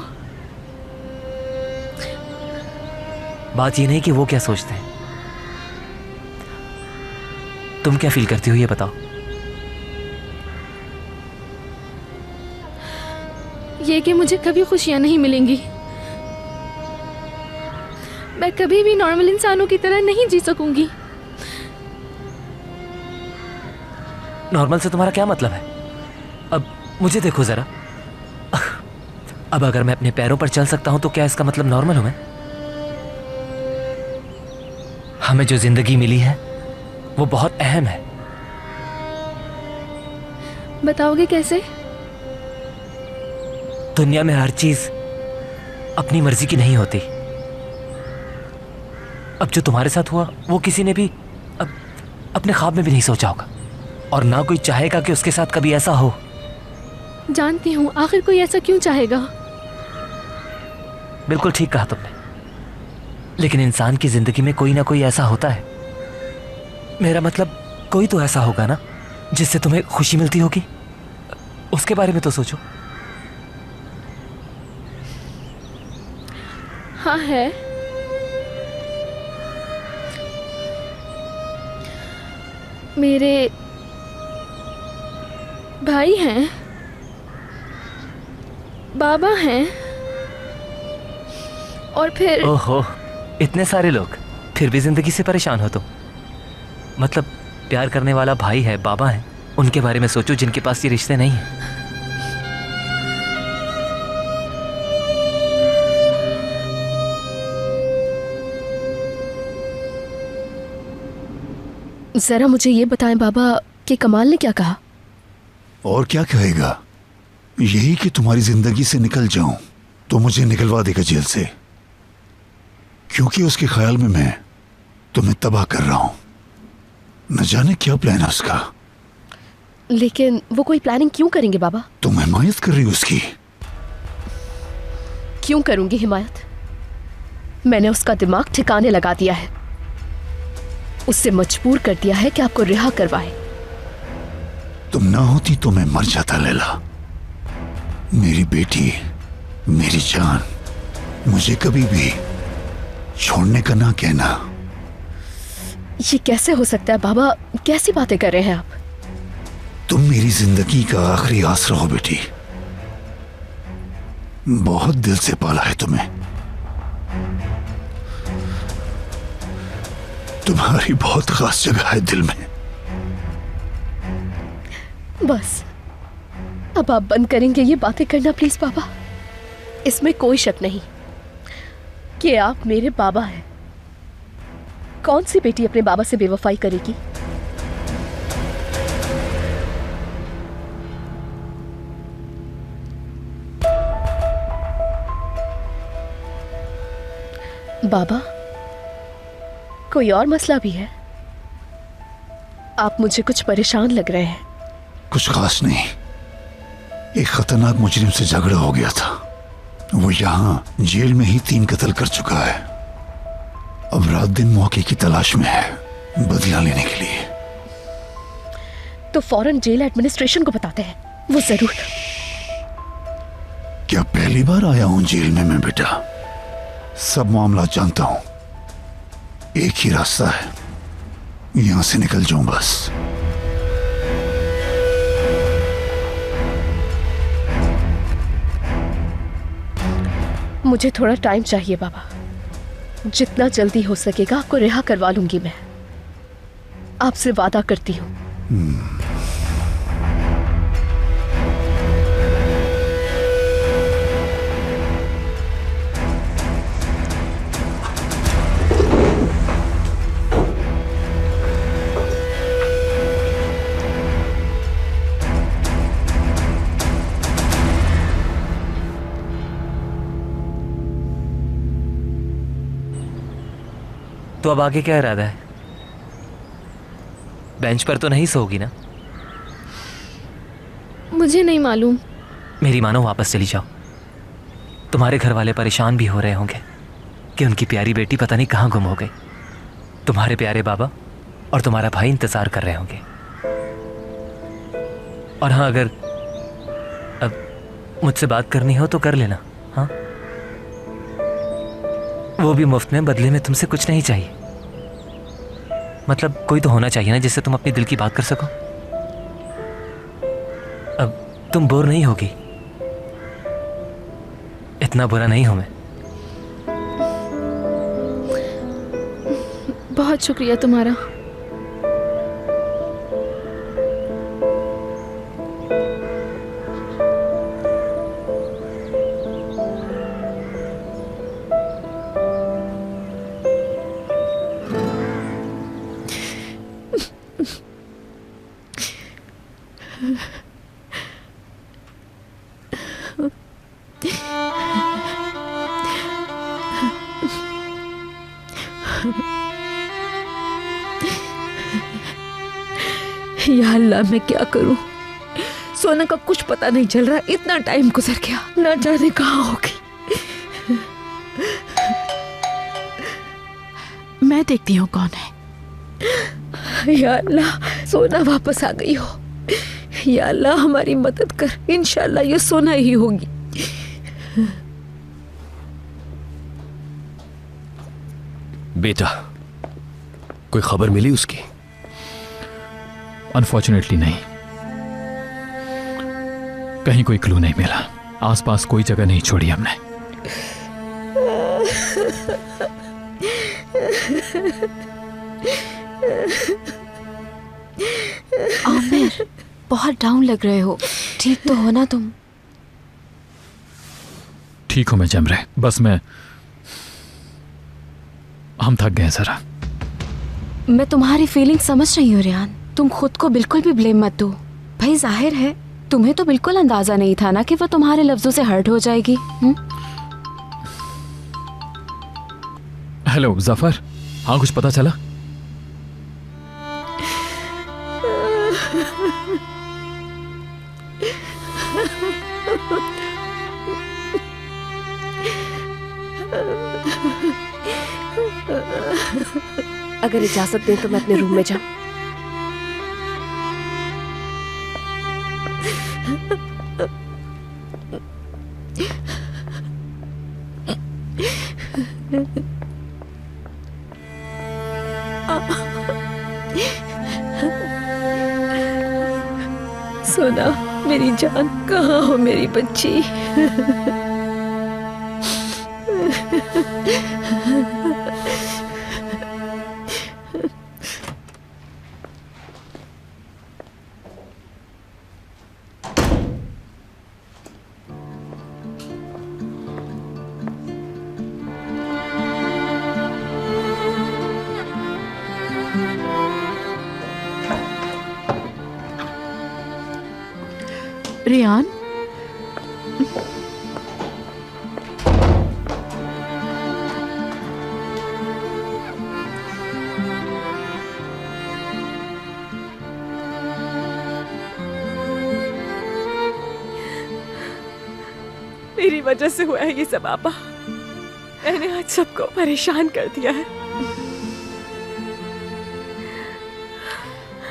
बात ये नहीं कि वो क्या सोचते हैं, तुम क्या फील करती हो ये बताओ। ये कि मुझे कभी खुशियां नहीं मिलेंगी। मैं कभी भी नॉर्मल इंसानों की तरह नहीं जी सकूंगी। नॉर्मल से तुम्हारा क्या मतलब है? अब मुझे देखो जरा, अब अगर मैं अपने पैरों पर चल सकता हूं तो क्या इसका मतलब नॉर्मल हूं मैं? हमें जो जिंदगी मिली है वो बहुत अहम है। बताओगे कैसे? दुनिया में हर चीज अपनी मर्जी की नहीं होती। अब जो तुम्हारे साथ हुआ वो किसी ने भी अपने ख्वाब में भी नहीं सोचा होगा, और ना कोई चाहेगा कि उसके साथ कभी ऐसा हो। जानती हूँ, आखिर कोई ऐसा क्यों चाहेगा? बिल्कुल ठीक कहा तुमने, लेकिन इंसान की जिंदगी में कोई ना कोई ऐसा होता है। मेरा मतलब कोई तो ऐसा होगा ना जिससे तुम्हें खुशी मिलती होगी। उसके बारे में तो सोचो। हाँ है। मेरे भाई हैं, बाबा हैं, और फिर ओहो, इतने सारे लोग, फिर भी जिंदगी से परेशान हो तुम। मतलब प्यार करने वाला भाई है, बाबा है, उनके बारे में सोचो जिनके पास ये रिश्ते नहीं है। जरा मुझे ये बताएं बाबा कि कमाल ने क्या कहा? और क्या कहेगा, यही कि तुम्हारी जिंदगी से निकल जाऊं तो मुझे निकलवा देगा जेल से, क्योंकि उसके ख्याल में मैं तुम्हें तबाह कर रहा हूं। न जाने क्या प्लान है उसका। लेकिन वो कोई प्लानिंग क्यों करेंगे बाबा? तुम हिमायत कर रही हो उसकी। क्यों करूंगी हिमायत? मैंने उसका दिमाग ठिकाने लगा दिया है, उससे मजबूर कर दिया है कि आपको रिहा करवाए। तुम ना होती तो मैं मर जाता लैला। मेरी बेटी, मेरी जान, मुझे कभी भी छोड़ने का ना कहना। ये कैसे हो सकता है बाबा? कैसी बातें कर रहे हैं आप? तुम मेरी जिंदगी का आखिरी आसरा हो बेटी। बहुत दिल से पाला है तुम्हें। तुम्हारी बहुत खास जगह है दिल में। बस अब आप बंद करेंगे ये बातें करना प्लीज बाबा? इसमें कोई शक नहीं कि आप मेरे बाबा हैं। कौन सी बेटी अपने बाबा से बेवफाई करेगी? बाबा, कोई और मसला भी है? आप मुझे कुछ परेशान लग रहे हैं। कुछ खास नहीं, एक खतरनाक मुजरिम से झगड़ा हो गया था। वो यहाँ जेल में ही 3 कत्ल कर चुका है। अब रात दिन मौके की तलाश में है बदला लेने के लिए। तो फौरन जेल एडमिनिस्ट्रेशन को बताते हैं, वो जरूर। क्या पहली बार आया हूं जेल में मैं बेटा? सब मामला जानता हूं। एक ही रास्ता है, यहां से निकल जाऊं बस। मुझे थोड़ा टाइम चाहिए बाबा। जितना जल्दी हो सकेगा आपको रिहा करवा लूंगी मैं, आपसे वादा करती हूं। तो अब आगे क्या इरादा है? बेंच पर तो नहीं सोगी ना? मुझे नहीं मालूम। मेरी मानो वापस चली जाओ। तुम्हारे घर वाले परेशान भी हो रहे होंगे कि उनकी प्यारी बेटी पता नहीं कहाँ गुम हो गई। तुम्हारे प्यारे बाबा और तुम्हारा भाई इंतजार कर रहे होंगे। और हाँ, अगर अब मुझसे बात करनी हो तो कर लेना। हाँ, वो भी मुफ्त में, बदले में तुमसे कुछ नहीं चाहिए। मतलब कोई तो होना चाहिए ना जिससे तुम अपनी दिल की बात कर सको। अब तुम बोर नहीं होगी? इतना बुरा नहीं हूं मैं। बहुत शुक्रिया तुम्हारा। या अल्लाह, मैं क्या करूं? सोना का कुछ पता नहीं चल रहा। इतना टाइम गुजर गया, ना जाने कहाँ होगी। मैं देखती हूँ कौन है। या अल्लाह, सोना वापस आ गई हो। या अल्लाह, हमारी मदद कर। इंशाल्लाह ये सोना ही होगी। बेटा, कोई खबर मिली उसकी? अनफॉर्चुनेटली नहीं, कहीं कोई क्लू नहीं मिला। आसपास कोई जगह नहीं छोड़ी हमने। आमिर, बहुत डाउन लग रहे हो। ठीक तो हो ना तुम? ठीक हूं मैं जमरे, बस हम थक गए जरा। मैं तुम्हारी फीलिंग समझ रही हूँ रेहान, तुम खुद को बिल्कुल भी ब्लेम मत दो। भाई जाहिर है तुम्हें तो बिल्कुल अंदाजा नहीं था ना कि वो तुम्हारे लफ्जों से हर्ट हो जाएगी। हेलो जफर, हाँ कुछ पता चला? अगर इजाजत दें तो मैं अपने रूम में जाऊं। सोना मेरी जान, कहाँ हो मेरी बच्ची? रेहान, मेरी वजह से हुआ है ये सब आपा। मैंने आज सबको परेशान कर दिया है।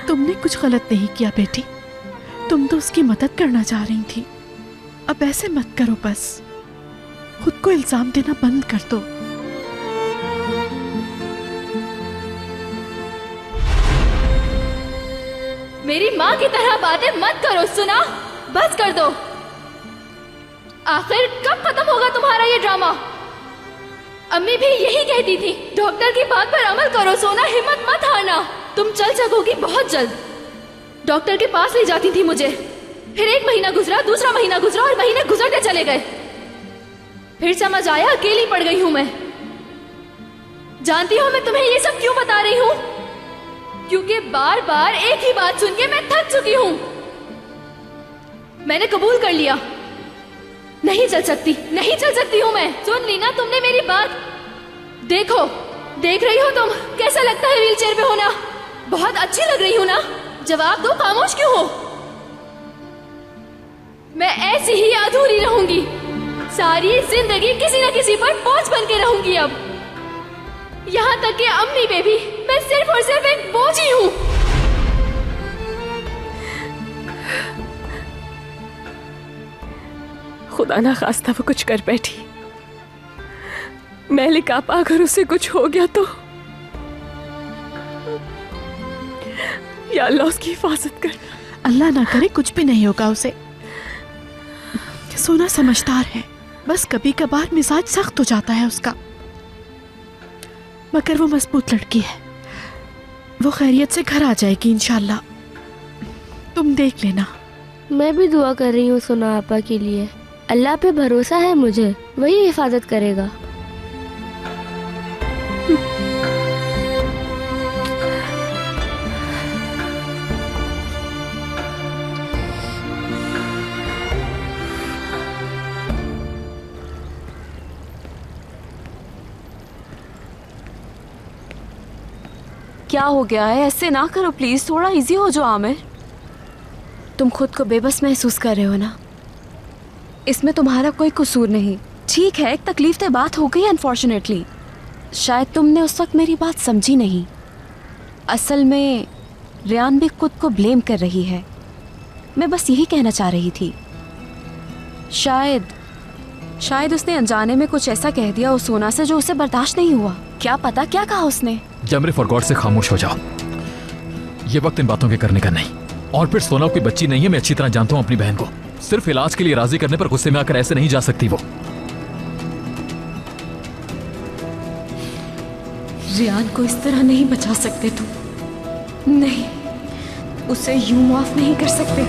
तुमने कुछ गलत नहीं किया बेटी, तुम तो उसकी मदद करना चाह रही थी। अब ऐसे मत करो, बस खुद को इल्जाम देना बंद कर दो। मेरी माँ की तरह बातें मत करो, सुना? बस कर दो। आखिर कब खत्म होगा तुम्हारा ये ड्रामा? अम्मी भी यही कहती थी, डॉक्टर की बात पर अमल करो सोना, हिम्मत मत हारना, तुम चल सकोगी बहुत जल्द। डॉक्टर के पास ले जाती थी मुझे, फिर 1 महीना गुजरा, दूसरा महीना गुजरा और महीने गुजरते चले गए। फिर समझ आया अकेली पड़ गई हूं मैं। जानती हो मैं तुम्हें ये सब क्यों बता रही हूं? क्योंकि बार बार एक ही बात सुन के मैं थक चुकी हूं। मैंने कबूल कर लिया, नहीं चल सकती हूं मैं। सुन ली ना तुमने मेरी बात? देखो, देख रही हो तुम कैसा लगता है व्हीलचेयर पे होना? बहुत अच्छी लग रही हूं ना? जवाब दो, खामोश क्यों हो? मैं ऐसी ही अधूरी रहूंगी, सारी जिंदगी किसी न किसी पर बोझ बन के रहूंगी। अब यहां तक कि अम्मी पे भी मैं सिर्फ और सिर्फ एक बोझ ही हूं। खुदा ना खास्ता वो कुछ कर बैठी, मैलिक आपा अगर उसे कुछ हो गया तो या अल्लाह उसकी हिफाजत कर। अल्लाह ना करे कुछ भी नहीं होगा उसे। सोना समझदार है, बस कभी कभार मिजाज सख्त हो जाता है उसका, मगर वो मजबूत लड़की है, वो खैरियत से घर आ जाएगी इंशाल्लाह, तुम देख लेना। मैं भी दुआ कर रही हूँ सोना आपा के लिए, अल्लाह पे भरोसा है मुझे, वही हिफाजत करेगा। क्या हो गया है? ऐसे ना करो प्लीज, थोड़ा इजी हो जाओ आमिर। तुम खुद को बेबस महसूस कर रहे हो ना? इसमें तुम्हारा कोई कसूर नहीं। ठीक है, एक तकलीफ दे बात हो गई अनफॉर्चुनेटली, शायद तुमने उस वक्त मेरी बात समझी नहीं। असल में रेहान भी खुद को ब्लेम कर रही है, मैं बस यही कहना चाह रही थी। शायद उसने अनजाने में कुछ ऐसा कह दिया उस सोना से जो उसे बर्दाश्त नहीं हुआ। क्या पता क्या कहा उसने। जमरे फॉर गॉड से खामोश हो जाओ, ये वक्त इन बातों के करने का नहीं। और फिर सोना कोई बच्ची नहीं है, मैं अच्छी तरह जानता हूँ अपनी बहन को। सिर्फ इलाज के लिए राजी करने पर गुस्से में आकर ऐसे नहीं जा सकती वो। रियान को इस तरह नहीं बचा सकते तुम। नहीं, उसे यूं माफ नहीं कर सकते।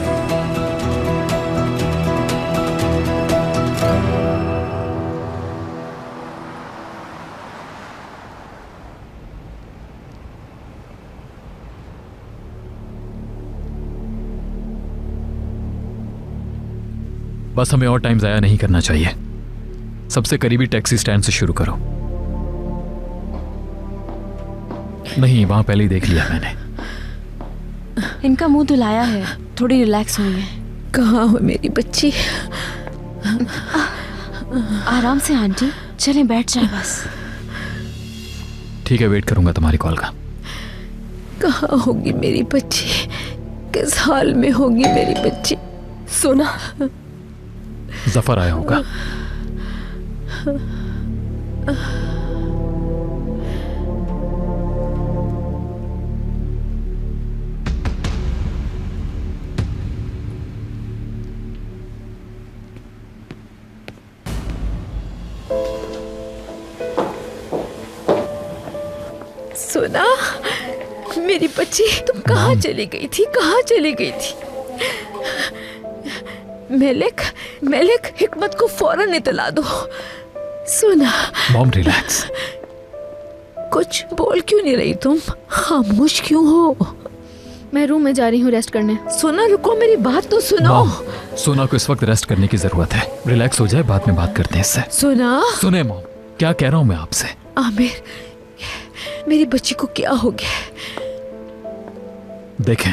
बस हमें और टाइम जाया नहीं करना चाहिए। सबसे करीबी टैक्सी स्टैंड से शुरू करो। नहीं, वहां पहले ही देख लिया मैंने। इनका मुंह धुलाया है, थोड़ी रिलैक्स हुई है। कहाँ हो मेरी बच्ची? आराम से आंटी, चलें बैठ जाए बस। ठीक है, वेट करूंगा तुम्हारी कॉल का। कहाँ होगी मेरी बच्ची? किस हाल में होगी मेरी बच्ची? सोना, जफर आया होगा। सोना, मेरी बच्ची, तुम कहाँ चली गई थी? कहाँ चली गई थी? मेलिक, मेलिक, हिकमत को फौरन इतला दो। सोना। Mom relax. कुछ बोल क्यों नहीं रही तुम? खामोश क्यों हो? मैं रूम में जा रही हूँ रेस्ट करने। सोना रुको, मेरी बात तो सुनो। मॉम, सोना को इस वक्त रेस्ट करने की जरूरत है। रिलैक्स हो जाए, बाद में बात करते हैं इससे। सोना। सुने मॉम, क्या कह रहा हूँ मैं आपसे। आमिर, मेरी बच्ची को क्या हो गया? देखें,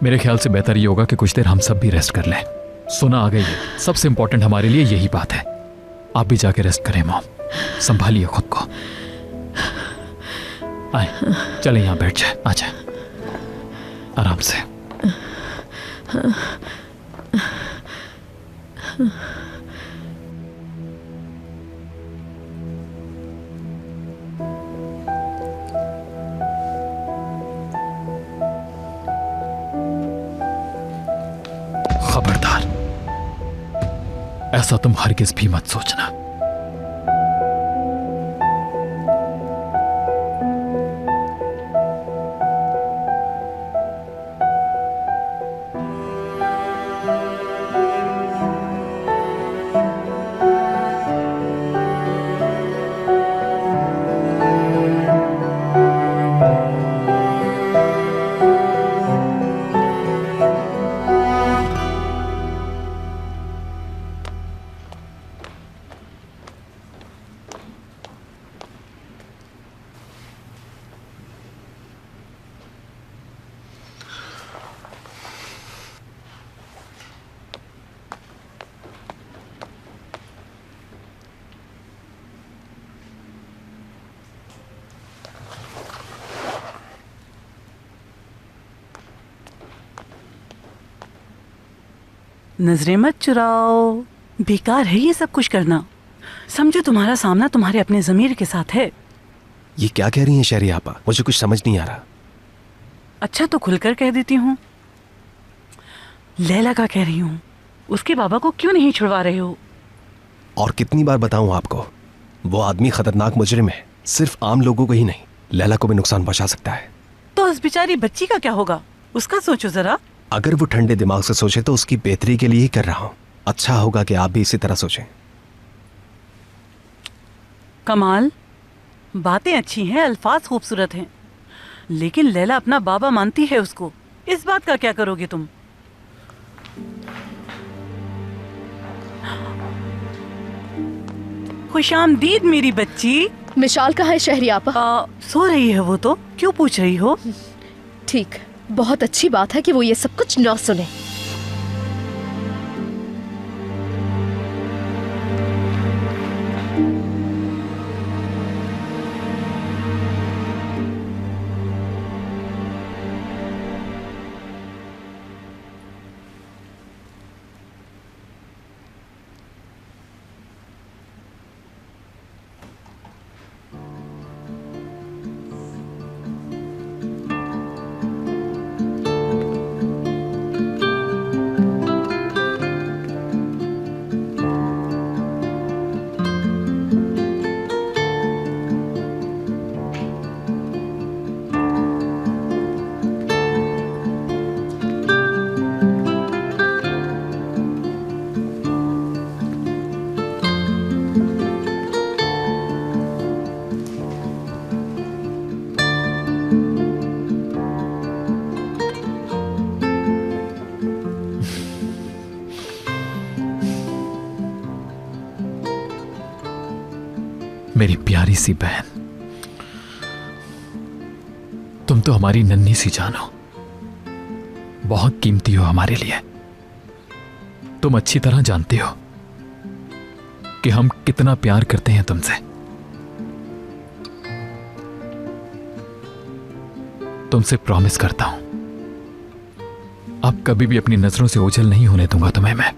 मेरे ख्याल से बेहतर ये होगा कि कुछ देर हम सब भी रेस्ट कर लें। सोना आ गई है, सबसे इंपॉर्टेंट हमारे लिए यही बात है। आप भी जाके रेस्ट करें मॉम, संभालिए खुद को। आए, चले यहां बैठ जाए। आ जाए आराम से। खबरदार, ऐसा तुम हरगिज भी मत सोचना। नजरें मत चुराओ, बेकार है ये सब कुछ करना। समझो तुम्हारा सामना तुम्हारे अपने ज़मीर के साथ है। ये क्या कह रही हैं शहरी आपा? मुझे कुछ समझ नहीं आ रहा। अच्छा तो खुलकर कह देती हूँ। लैला का कह रही हूँ, उसके बाबा को क्यों नहीं छुड़वा रहे हो? और कितनी बार बताऊं आपको, वो आदमी खतरनाक मुजरिम है। सिर्फ आम लोगों को ही नहीं, लैला को भी नुकसान पहुंचा सकता है। तो उस बेचारी बच्ची का क्या होगा, उसका सोचो जरा। अगर वो ठंडे दिमाग से सोचे तो उसकी बेहतरी के लिए ही कर रहा हूं। अच्छा होगा कि आप भी इसी तरह सोचें। कमाल, बातें अच्छी हैं, अल्फाज खूबसूरत हैं, लेकिन लैला अपना बाबा मानती है उसको। इस बात का क्या करोगे तुम? खुशामदीद मेरी बच्ची। मिशाल कहाँ है शहरी आपा? सो रही है वो तो, क्यों पूछ रही हो? ठीक, बहुत अच्छी बात है कि वो ये सब कुछ न सुने। मेरी प्यारी सी बहन, तुम तो हमारी नन्ही सी जान हो, बहुत कीमती हो हमारे लिए। तुम अच्छी तरह जानती हो कि हम कितना प्यार करते हैं तुमसे। तुमसे प्रॉमिस करता हूं, अब कभी भी अपनी नजरों से ओझल नहीं होने दूंगा तुम्हें मैं।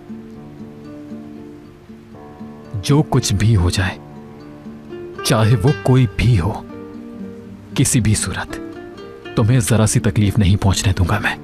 जो कुछ भी हो जाए, चाहे वो कोई भी हो, किसी भी सूरत, तुम्हें जरा सी तकलीफ नहीं पहुंचने दूंगा मैं।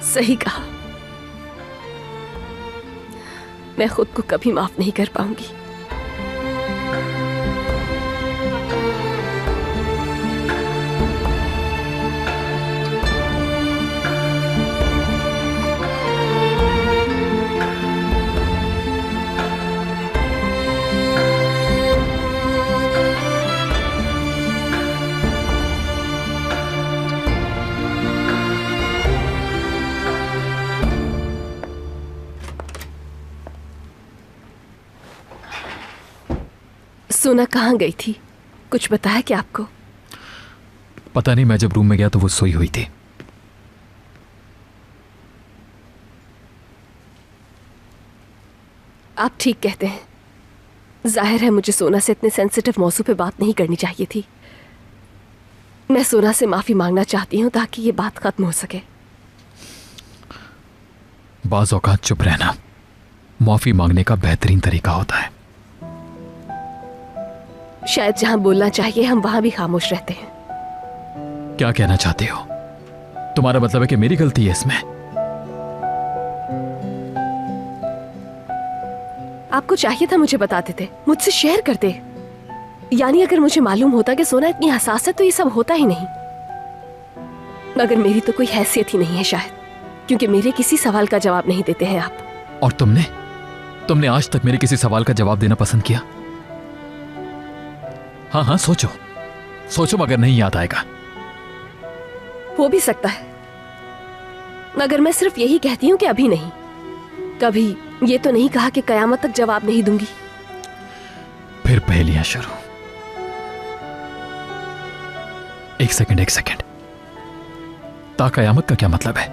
सही कहा, मैं खुद को कभी माफ नहीं कर पाऊंगी। सोना कहाँ गई थी? कुछ बताया क्या आपको? पता नहीं, मैं जब रूम में गया तो वो सोई हुई थी। आप ठीक कहते हैं। जाहिर है मुझे सोना से इतने सेंसिटिव मौजू पे बात नहीं करनी चाहिए थी। मैं सोना से माफी मांगना चाहती हूँ ताकि ये बात खत्म हो सके। बाज औकात चुप रहना माफी मांगने का बेहतरीन तरीका होता है। शायद जहां बोलना चाहिए हम वहां भी खामोश रहते हैं। क्या कहना चाहते हो? तुम्हारा मतलब है कि मेरी गलती है इसमें? आपको चाहिए था मुझे बताते थे, मुझसे शेयर करते। यानी अगर मुझे मालूम होता कि सोना इतनी हसास है तो ये सब होता ही नहीं। मगर मेरी तो कोई हैसियत ही नहीं है शायद, क्योंकि मेरे किसी सवाल का जवाब नहीं देते हैं आप। और तुमने आज तक मेरे किसी सवाल का जवाब देना पसंद किया? हाँ हाँ, सोचो मगर नहीं याद आएगा। हो भी सकता है, मगर मैं सिर्फ यही कहती हूं कि अभी नहीं। कभी ये तो नहीं कहा कि कयामत तक जवाब नहीं दूंगी। फिर पहेलियां शुरू। एक सेकंड, ता कयामत का क्या मतलब है?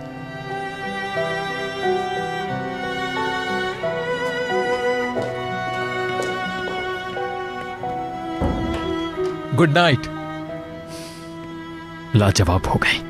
Good night. लाजवाब हो गई।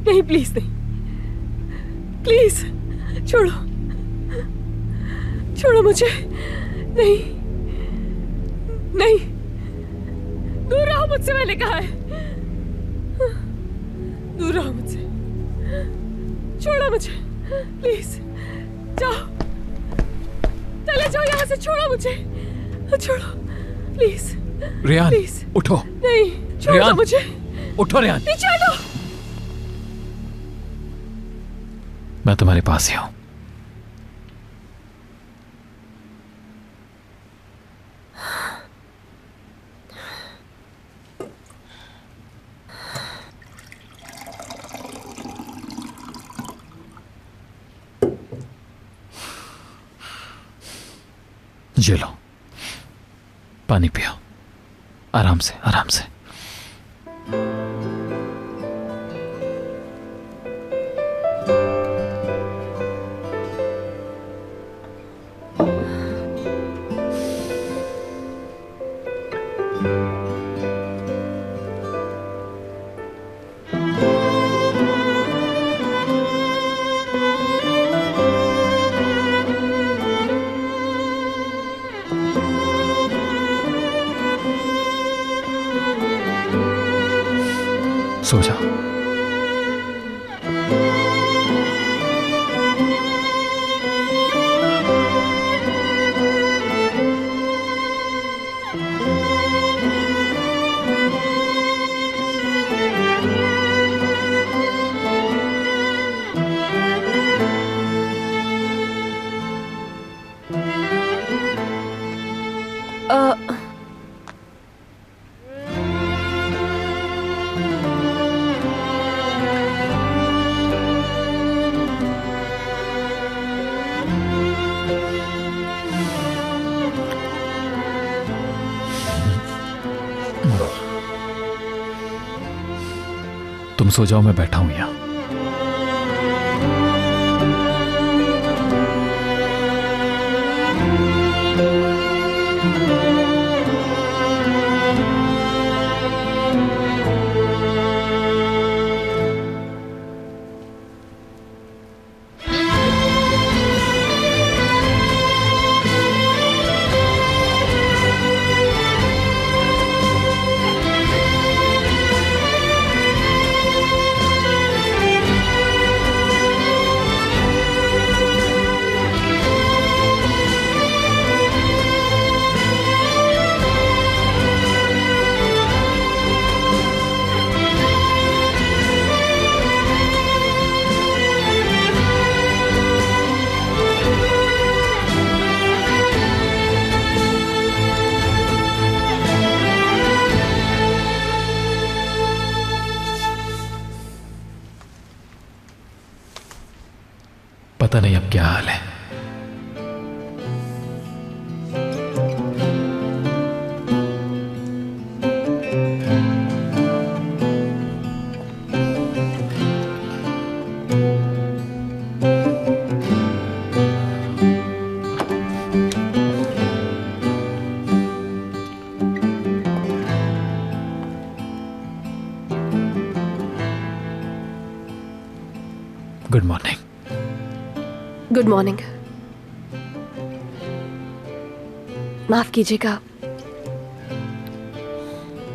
नहीं प्लीज नहीं, प्लीज छोड़ो मुझे। नहीं, दूर रहो मुझसे, मैंने कहा है। दूर रहो मुझसे, छोड़ो मुझे प्लीज। जाओ, चले जाओ यहाँ से, छोड़ो मुझे, छोड़ो प्लीज। रेयान, प्लीज उठो। नहीं, छोड़ो मुझे। उठो रेयान, पीछे हटो। मैं तुम्हारे पास ही हूं। ये लो, पानी पियो, आराम से आराम से। सो जाओ। तुम सो जाओ, मैं बैठा हूं यहां। पता नहीं अब क्या हाल है। Good morning. Good morning. माफ कीजिएगा,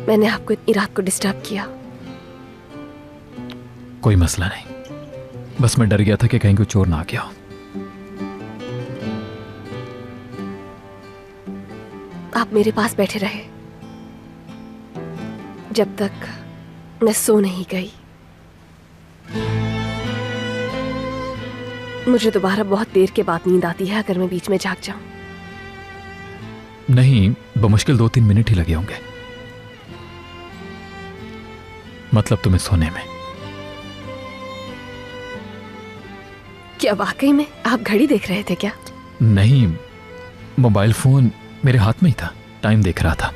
मैंने आपको इतनी रात को डिस्टर्ब किया। कोई मसला नहीं, बस मैं डर गया था कि कहीं कोई चोर ना आ गया हो। आप मेरे पास बैठे रहे जब तक मैं सो नहीं गई। मुझे दोबारा बहुत देर के बाद नींद आती है अगर मैं बीच में जाग जाऊं। नहीं, बमुश्किल 2-3 मिनट ही लगे होंगे, मतलब तुम्हें सोने में। क्या वाकई में आप घड़ी देख रहे थे क्या? नहीं, मोबाइल फोन मेरे हाथ में ही था, टाइम देख रहा था।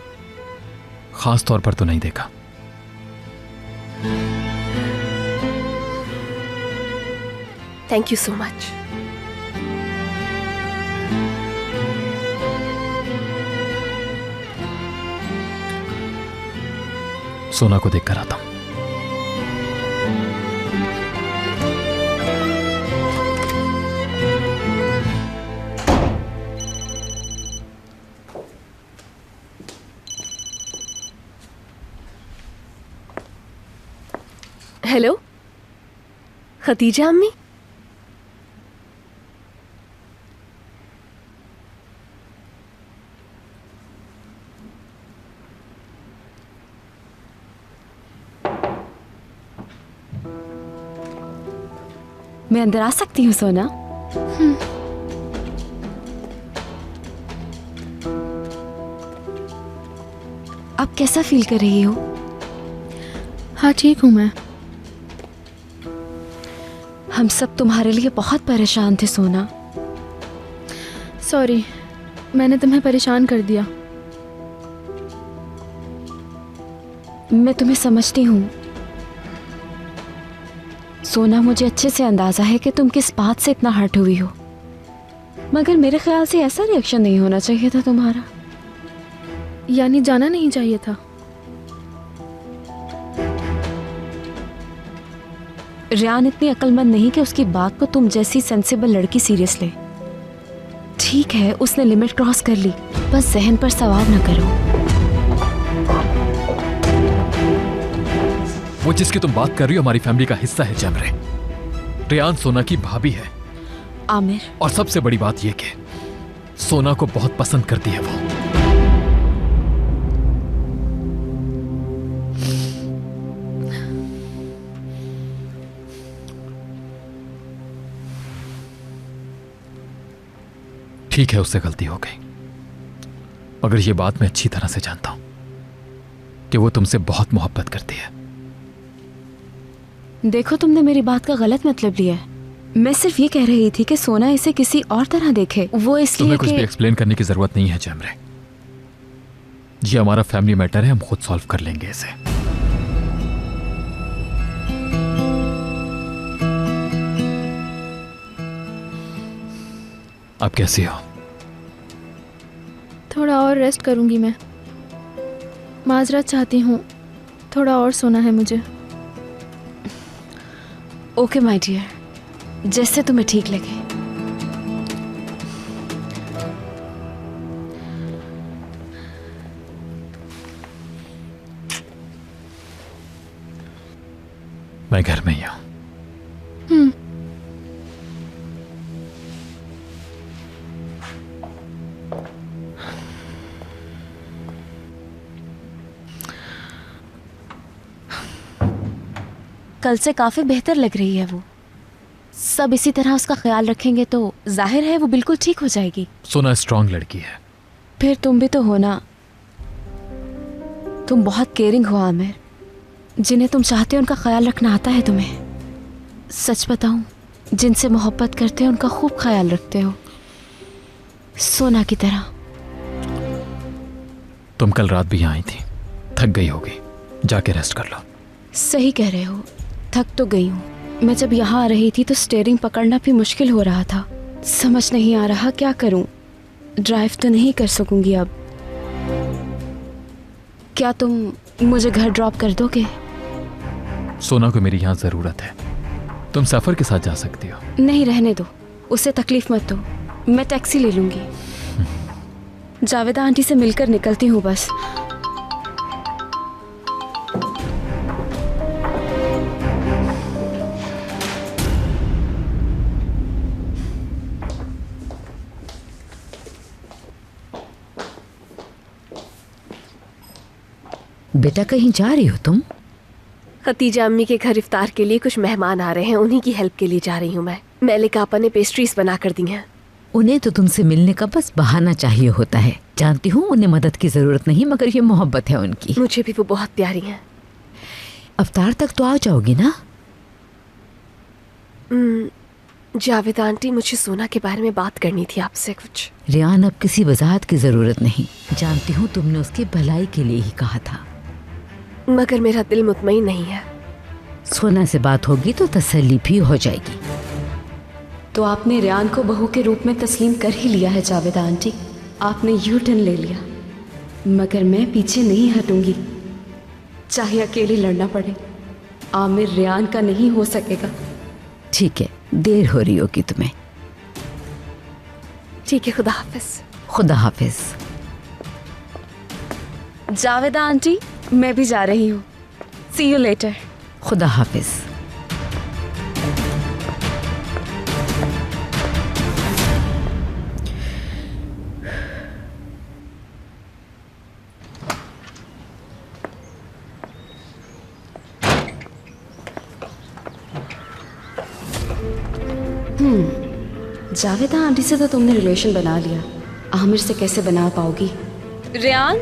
खास तौर पर तो नहीं देखा। Thank you so much. सोना को देखकर आता हूं। हेलो, खतीजा अम्मी। मैं अंदर आ सकती हूँ सोना? आप कैसा फील कर रही हो? हाँ ठीक हूँ मैं। हम सब तुम्हारे लिए बहुत परेशान थे सोना। सॉरी, मैंने तुम्हें परेशान कर दिया। मैं तुम्हें समझती हूँ सोना, मुझे अच्छे से अंदाजा है कि तुम किस बात से इतना हर्ट हुई हो, मगर मेरे ख्याल से ऐसा रिएक्शन नहीं होना चाहिए था तुम्हारा। यानी जाना नहीं चाहिए था? रियान इतनी अक्लमंद नहीं कि उसकी बात को तुम जैसी सेंसिबल लड़की सीरियस ले। ठीक है, उसने लिमिट क्रॉस कर ली, बस जहन पर सवार न करो। वो जिसकी तुम बात कर रही हो हमारी फैमिली का हिस्सा है जमरे। रियान सोना की भाभी है। आमिर, और सबसे बड़ी बात यह कि सोना को बहुत पसंद करती है वो। ठीक है, उससे गलती हो गई, मगर यह बात मैं अच्छी तरह से जानता हूं कि वो तुमसे बहुत मोहब्बत करती है। देखो, तुमने मेरी बात का गलत मतलब लिया है। मैं सिर्फ ये कह रही थी कि सोना इसे किसी और तरह देखे, वो इसलिए तुम्हें कुछ भी एक्सप्लेन करने की जरूरत नहीं है जमरे। ये हमारा फैमिली मैटर है, हम खुद सॉल्व कर लेंगे इसे। आप कैसी हो? थोड़ा और रेस्ट करूंगी मैं। माजरत चाहती हूँ, थोड़ा और सोना है मुझे। ओके माय डियर, जैसे तुम्हें ठीक लगे। मैं घर में ही हूं। कल से काफी बेहतर लग रही है वो। सब इसी तरह उसका ख्याल रखेंगे तो जाहिर है वो बिल्कुल ठीक हो जाएगी। सोना स्ट्रांग लड़की है। फिर तुम भी तो हो ना। तुम बहुत केयरिंग हो आमिर। जिन्हें तुम चाहते हो उनका ख्याल रखना आता है तुम्हें। सच बताऊं, जिनसे मोहब्बत करते हो उनका खूब ख्याल रखते हो, सोना की तरह। तुम कल रात भी यहाँ आई थी, थक गई होगी, जाके रेस्ट कर लो। सही कह रहे हो, थक तो गई हूँ। मैं जब यहाँ आ रही थी तो स्टीयरिंग पकड़ना भी मुश्किल हो रहा था। समझ नहीं आ रहा क्या करूँ। ड्राइव तो नहीं कर सकूंगी अब। क्या तुम मुझे घर ड्रॉप कर दोगे? सोना को मेरी यहाँ जरूरत है, तुम सफर के साथ जा सकती हो। नहीं, रहने दो, उसे तकलीफ मत दो। मैं टैक्सी ले लूंगी। जावेदा आंटी से मिलकर निकलती हूँ बस। बेटा, कहीं जा रही हो तुम? खतीजा अम्मी के घर इफ्तार के लिए कुछ मेहमान आ रहे हैं, उन्हीं की हेल्प के लिए जा रही हूँ मैं। मेलिका आपा ने पेस्ट्रीज बना कर दी हैं। उन्हें तो तुमसे मिलने का बस बहाना चाहिए होता है। जानती हूँ उन्हें मदद की जरूरत नहीं, मगर ये मोहब्बत है उनकी। मुझे भी वो बहुत प्यारी हैं। अफ्तार तक तो आ जाओगी ना? जावेद आंटी, मुझे सोना के बारे में बात करनी थी आपसे कुछ। रियान, अब किसी वजाहत की जरूरत नहीं। जानती हूँ तुमने उसके भलाई के लिए ही कहा था, मगर मेरा दिल मुतमईन नहीं है। सोना से बात होगी तो तसल्ली भी हो जाएगी। तो आपने रियान को बहू के रूप में तस्लीम कर ही लिया है जावेदा आंटी। आपने यू टर्न ले लिया, मगर मैं पीछे नहीं हटूंगी, चाहे अकेले लड़ना पड़े। आमिर रियान का नहीं हो सकेगा। ठीक है, देर हो रही होगी तुम्हें। ठीक है, खुदा हाफिज। खुदा हाफिज। जावेदा आंटी, मैं भी जा रही हूँ। सी यू लेटर। खुदा हाफिज। जावेदा आंटी से तो तुमने रिलेशन बना लिया, आमिर से कैसे बना पाओगी? रियान,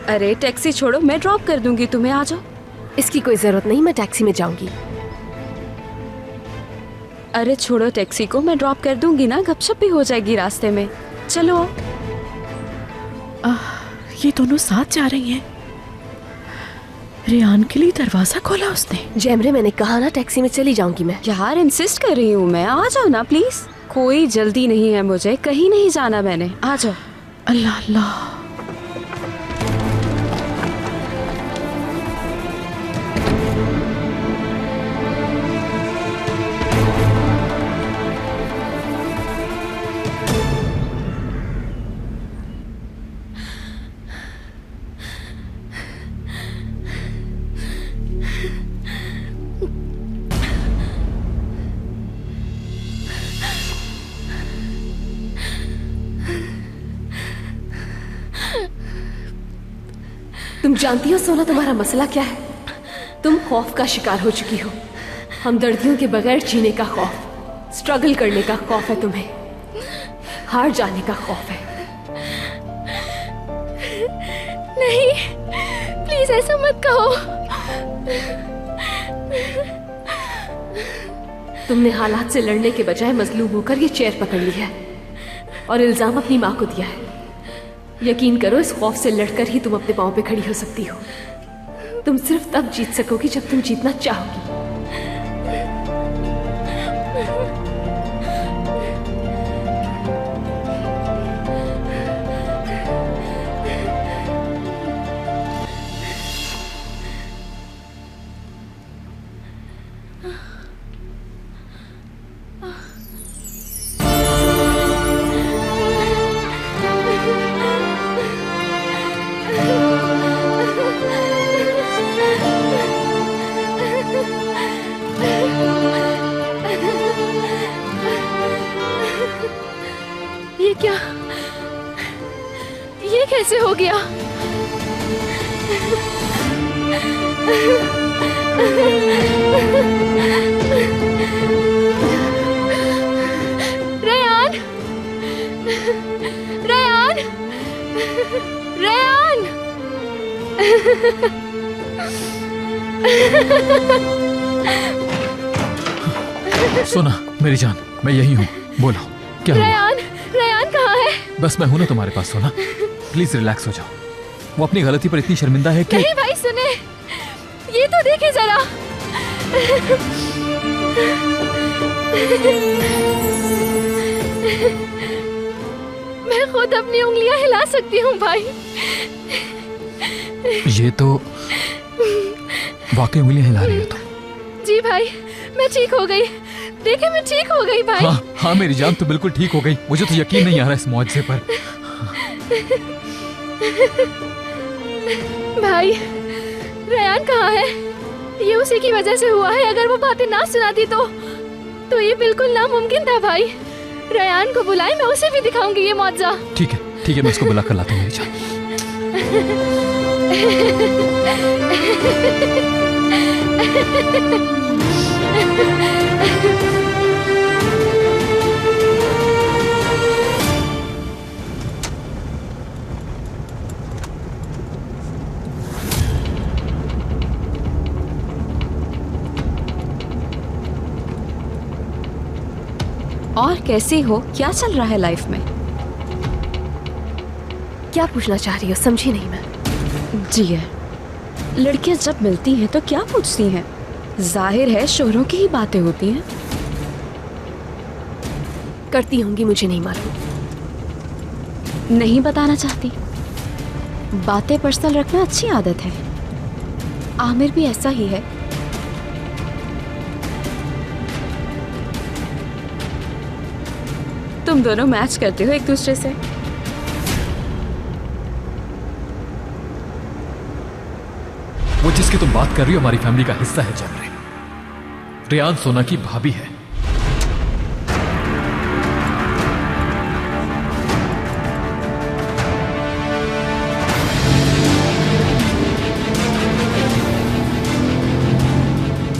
अरे टैक्सी छोड़ो, मैं ड्रॉप कर दूंगी तुम्हें। आ जाओ। इसकी कोई जरूरत नहीं, मैं टैक्सी में जाऊंगी। अरे छोड़ो टैक्सी को, मैं ड्रॉप कर दूंगी ना, गपशप भी हो जाएगी रास्ते में। चलो। ये दोनों साथ जा रही हैं। रेहान के लिए दरवाजा खोला उसने। जैमरे, मैंने कहा ना टैक्सी में चली जाऊंगी मैं। यार इंसिस्ट कर रही हूँ मैं, आ जाओ ना प्लीज। कोई जल्दी नहीं है मुझे, कहीं नहीं जाना मैंने, आ जाओ। अल्लाह अल्लाह। तुम जानती हो सोना तुम्हारा मसला क्या है? तुम खौफ का शिकार हो चुकी हो। हमदर्दियों के बगैर जीने का खौफ, स्ट्रगल करने का खौफ है तुम्हें, हार जाने का खौफ है। नहीं, प्लीज ऐसा मत कहो। तुमने हालात से लड़ने के बजाय मजलूम होकर ये चेयर पकड़ ली है और इल्जाम अपनी माँ को दिया है। यकीन करो, इस खौफ से लड़कर ही तुम अपने पांव पे खड़ी हो सकती हो। तुम सिर्फ तब जीत सकोगी जब तुम जीतना चाहोगी। ये कैसे हो गया? रेयान, रेयान, रेयान। सोना मेरी जान, मैं यही हूँ, बोलो क्या हुआ? रेयान, रेयान कहाँ है? बस मैं हूं ना तुम्हारे पास। सोना प्लीज रिलैक्स हो जाओ। वो अपनी गलती पर इतनी शर्मिंदा है कि नहीं भाई सुने, ये तो देखे जरा। मैं खुद अपनी उंगलियां हिला सकती हूँ भाई। ये तो वाकई उंगलियां हिला रही हो तुम। जी भाई, मैं ठीक हो गई। देखे मैं ठीक हो गई भाई। हाँ हाँ मेरी जान, तो बिल्कुल ठीक हो गई। मुझे तो यकीन नहीं आ रहा इस मुआवजे पर। भाई रेयान कहाँ है? ये उसी की वजह से हुआ है। अगर वो बातें ना सुनाती तो ये बिल्कुल नामुमकिन था भाई। रेयान को बुलाए, मैं उसे भी दिखाऊंगी ये मुआवजा। ठीक है, मैं उसको बुला कर लाता हूँ मेरी जान। और कैसी हो? क्या चल रहा है लाइफ में? क्या पूछना चाह रही हो? समझी नहीं मैं। जी है, लड़कियां जब मिलती हैं तो क्या पूछती हैं? जाहिर है शोहरों की ही बातें होती हैं। करती होंगी, मुझे नहीं मालूम। नहीं बताना चाहती। बातें पर्सनल रखना अच्छी आदत है। आमिर भी ऐसा ही है। तुम दोनों मैच करते हो एक दूसरे से। वो जिसकी तुम बात कर रही हो हमारी फैमिली का हिस्सा है जैमरे। रेयान सोना की भाभी है।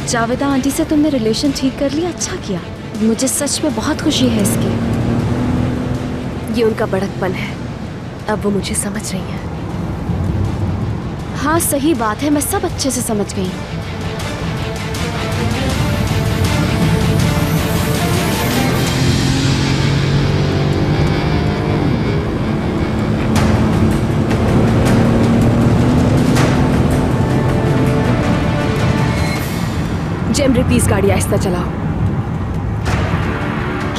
जावेदा आंटी से तुमने रिलेशन ठीक कर लिया, अच्छा किया। मुझे सच में बहुत खुशी है इसकी। ये उनका बड़कपन है, अब वो मुझे समझ रही हैं। हाँ सही बात है, मैं सब अच्छे से समझ गई। जेमरे प्लीज गाड़ी आहिस्ता चलाओ।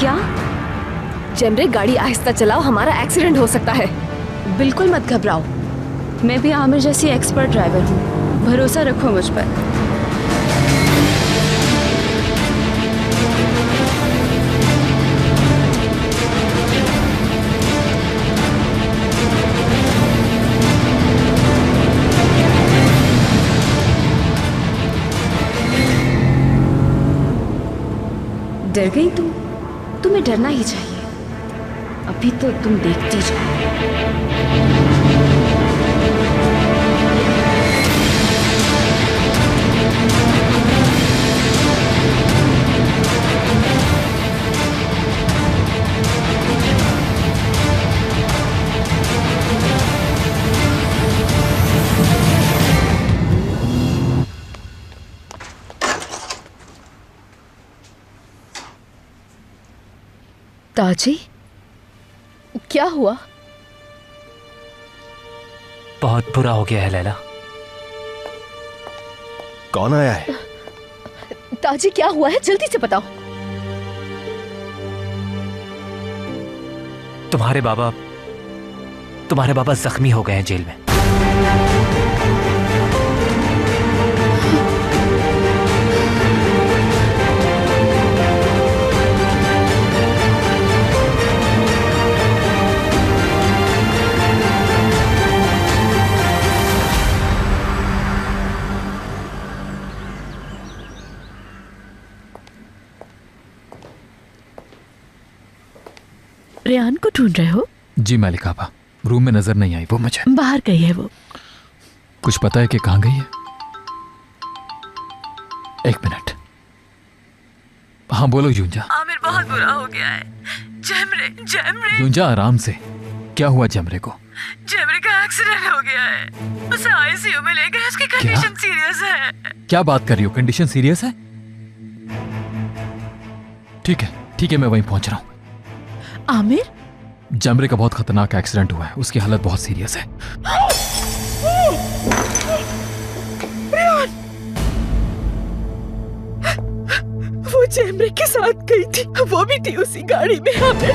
क्या? जेमरे गाड़ी आहिस्ता चलाओ, हमारा एक्सीडेंट हो सकता है। बिल्कुल मत घबराओ, मैं भी आमिर जैसी एक्सपर्ट ड्राइवर हूँ, भरोसा रखो मुझ पर। डर गई तुम? तुम्हें डरना ही चाहिए, अभी तो तुम देखती जाओ। ताजी, क्या हुआ? बहुत बुरा हो गया है लैला। कौन आया है? ताजी क्या हुआ है, जल्दी से बताओ। तुम्हारे बाबा जख्मी हो गए हैं जेल में। रेहान को ढूंढ रहे हो? जी मालिक आपा, रूम में नजर नहीं आई वो मुझे। बाहर गई है वो। कुछ पता है कि कहाँ गई है? एक मिनट। हाँ बोलो यूंजा। आमिर बहुत बुरा हो गया है। जेमरे यूंजा आराम से। क्या हुआ जेमरे को? जेमरे का एक्सीडेंट हो गया है, उसे आईसीयू में ले गए, उसकी कंडीशन सीरियस है। क्या बात कर रही हो, कंडीशन सीरियस है? ठीक है मैं वहीं पहुंच रहा हूँ। आमिर? जेमरे का बहुत खतरनाक एक्सीडेंट हुआ है, उसकी हालत बहुत सीरियस है। वो जेमरे के साथ गई थी, वो भी थी उसी गाड़ी में। आमिर